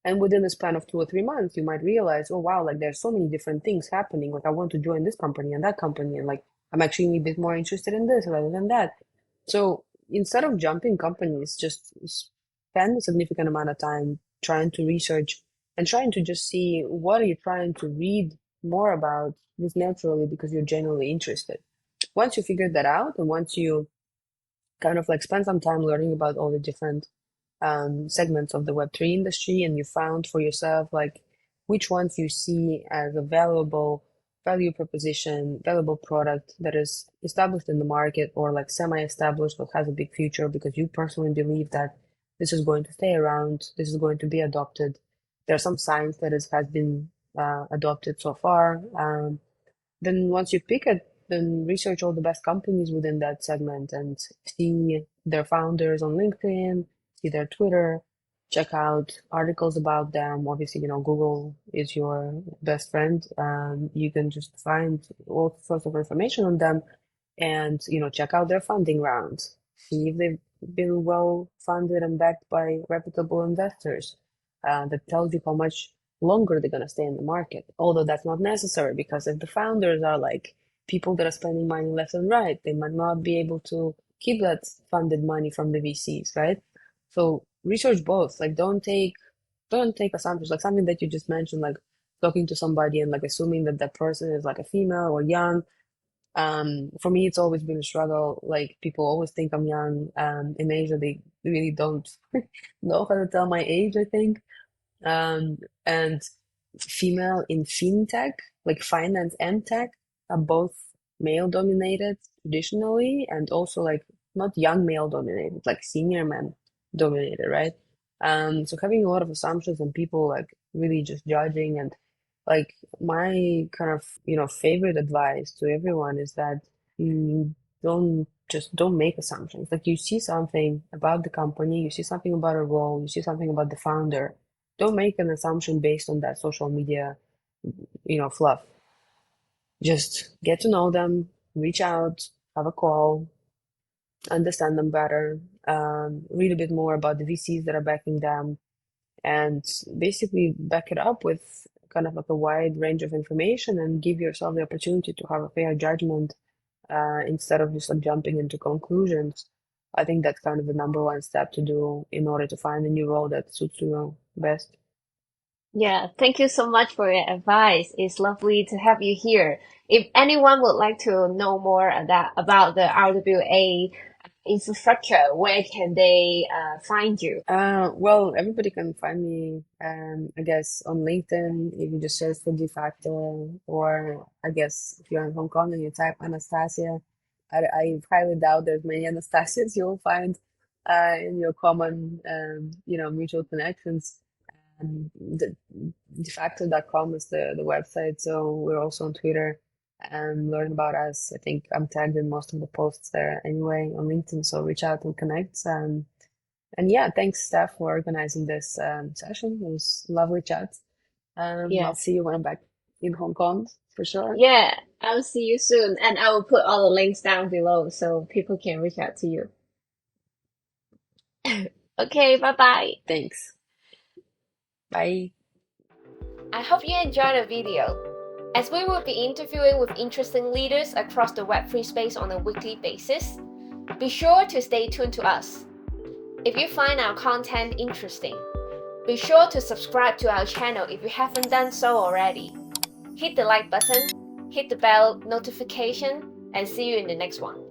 And within the span of 2 or 3 months, you might realize, oh, wow, like there's so many different things happening. Like, I want to join this company and that company. And like, I'm actually a bit more interested in this rather than that. So instead of jumping companies, just spend a significant amount of time trying to research and trying to just see what are you trying to read more about just naturally because you're genuinely interested. Once you figure that out and once you kind of like spend some time learning about all the different segments of the Web3 industry and you found for yourself like which ones you see as a valuable value proposition, valuable product that is established in the market or like semi-established but has a big future because you personally believe that this is going to stay around, this is going to be adopted. There's some science that has been adopted so far. Then once you pick it, then research all the best companies within that segment and see their founders on LinkedIn, see their Twitter, check out articles about them. Obviously, Google is your best friend. You can just find all sorts of information on them and, check out their funding rounds. See if they've been well funded and backed by reputable investors. That tells you how much longer they're going to stay in the market. Although that's not necessary because if the founders are like people that are spending money left and right, they might not be able to keep that funded money from the VCs, right? So research both. Like don't take assumptions. Like something that you just mentioned, like talking to somebody and like assuming that that person is like a female or young. For me, it's always been a struggle. Like people always think I'm young. In Asia, they really don't know how to tell my age, I think. And female in fintech, like finance and tech, are both male dominated traditionally, and also like not young male dominated, like senior men dominated, right? So having a lot of assumptions and people like really just judging and like my kind of favorite advice to everyone is that you don't make assumptions. Like you see something about the company, you see something about a role, you see something about the founder, don't make an assumption based on that social media, fluff. Just get to know them, reach out, have a call, understand them better, read a bit more about the VCs that are backing them, and basically back it up with kind of like a wide range of information and give yourself the opportunity to have a fair judgment instead of just like jumping into conclusions. I think that's kind of the number one step to do in order to find a new role that suits you best. Yeah, thank you so much for your advice. It's lovely to have you here. If anyone would like to know more about the RWA infrastructure, where can they find you? Well, everybody can find me, I guess, on LinkedIn if you just search for Defactor, or I guess if you're in Hong Kong and you type Anastasia, I highly doubt there's many Anastasias you will find in your common, mutual connections. The Defactor.com is the website, so we're also on Twitter and learn about us. I think I'm tagged in most of the posts there anyway on LinkedIn, so reach out and connect. And yeah, thanks, Steph, for organizing this session. It was lovely chat. I'll Yeah. see you when I'm back in Hong Kong for sure. Yeah, I'll see you soon, and I will put all the links down below so people can reach out to you. Okay, bye bye. Thanks. Bye. I hope you enjoyed the video. As we will be interviewing with interesting leaders across the Web3 space on a weekly basis, be sure to stay tuned to us. If you find our content interesting, be sure to subscribe to our channel if you haven't done so already. Hit the like button, hit the bell notification, and see you in the next one.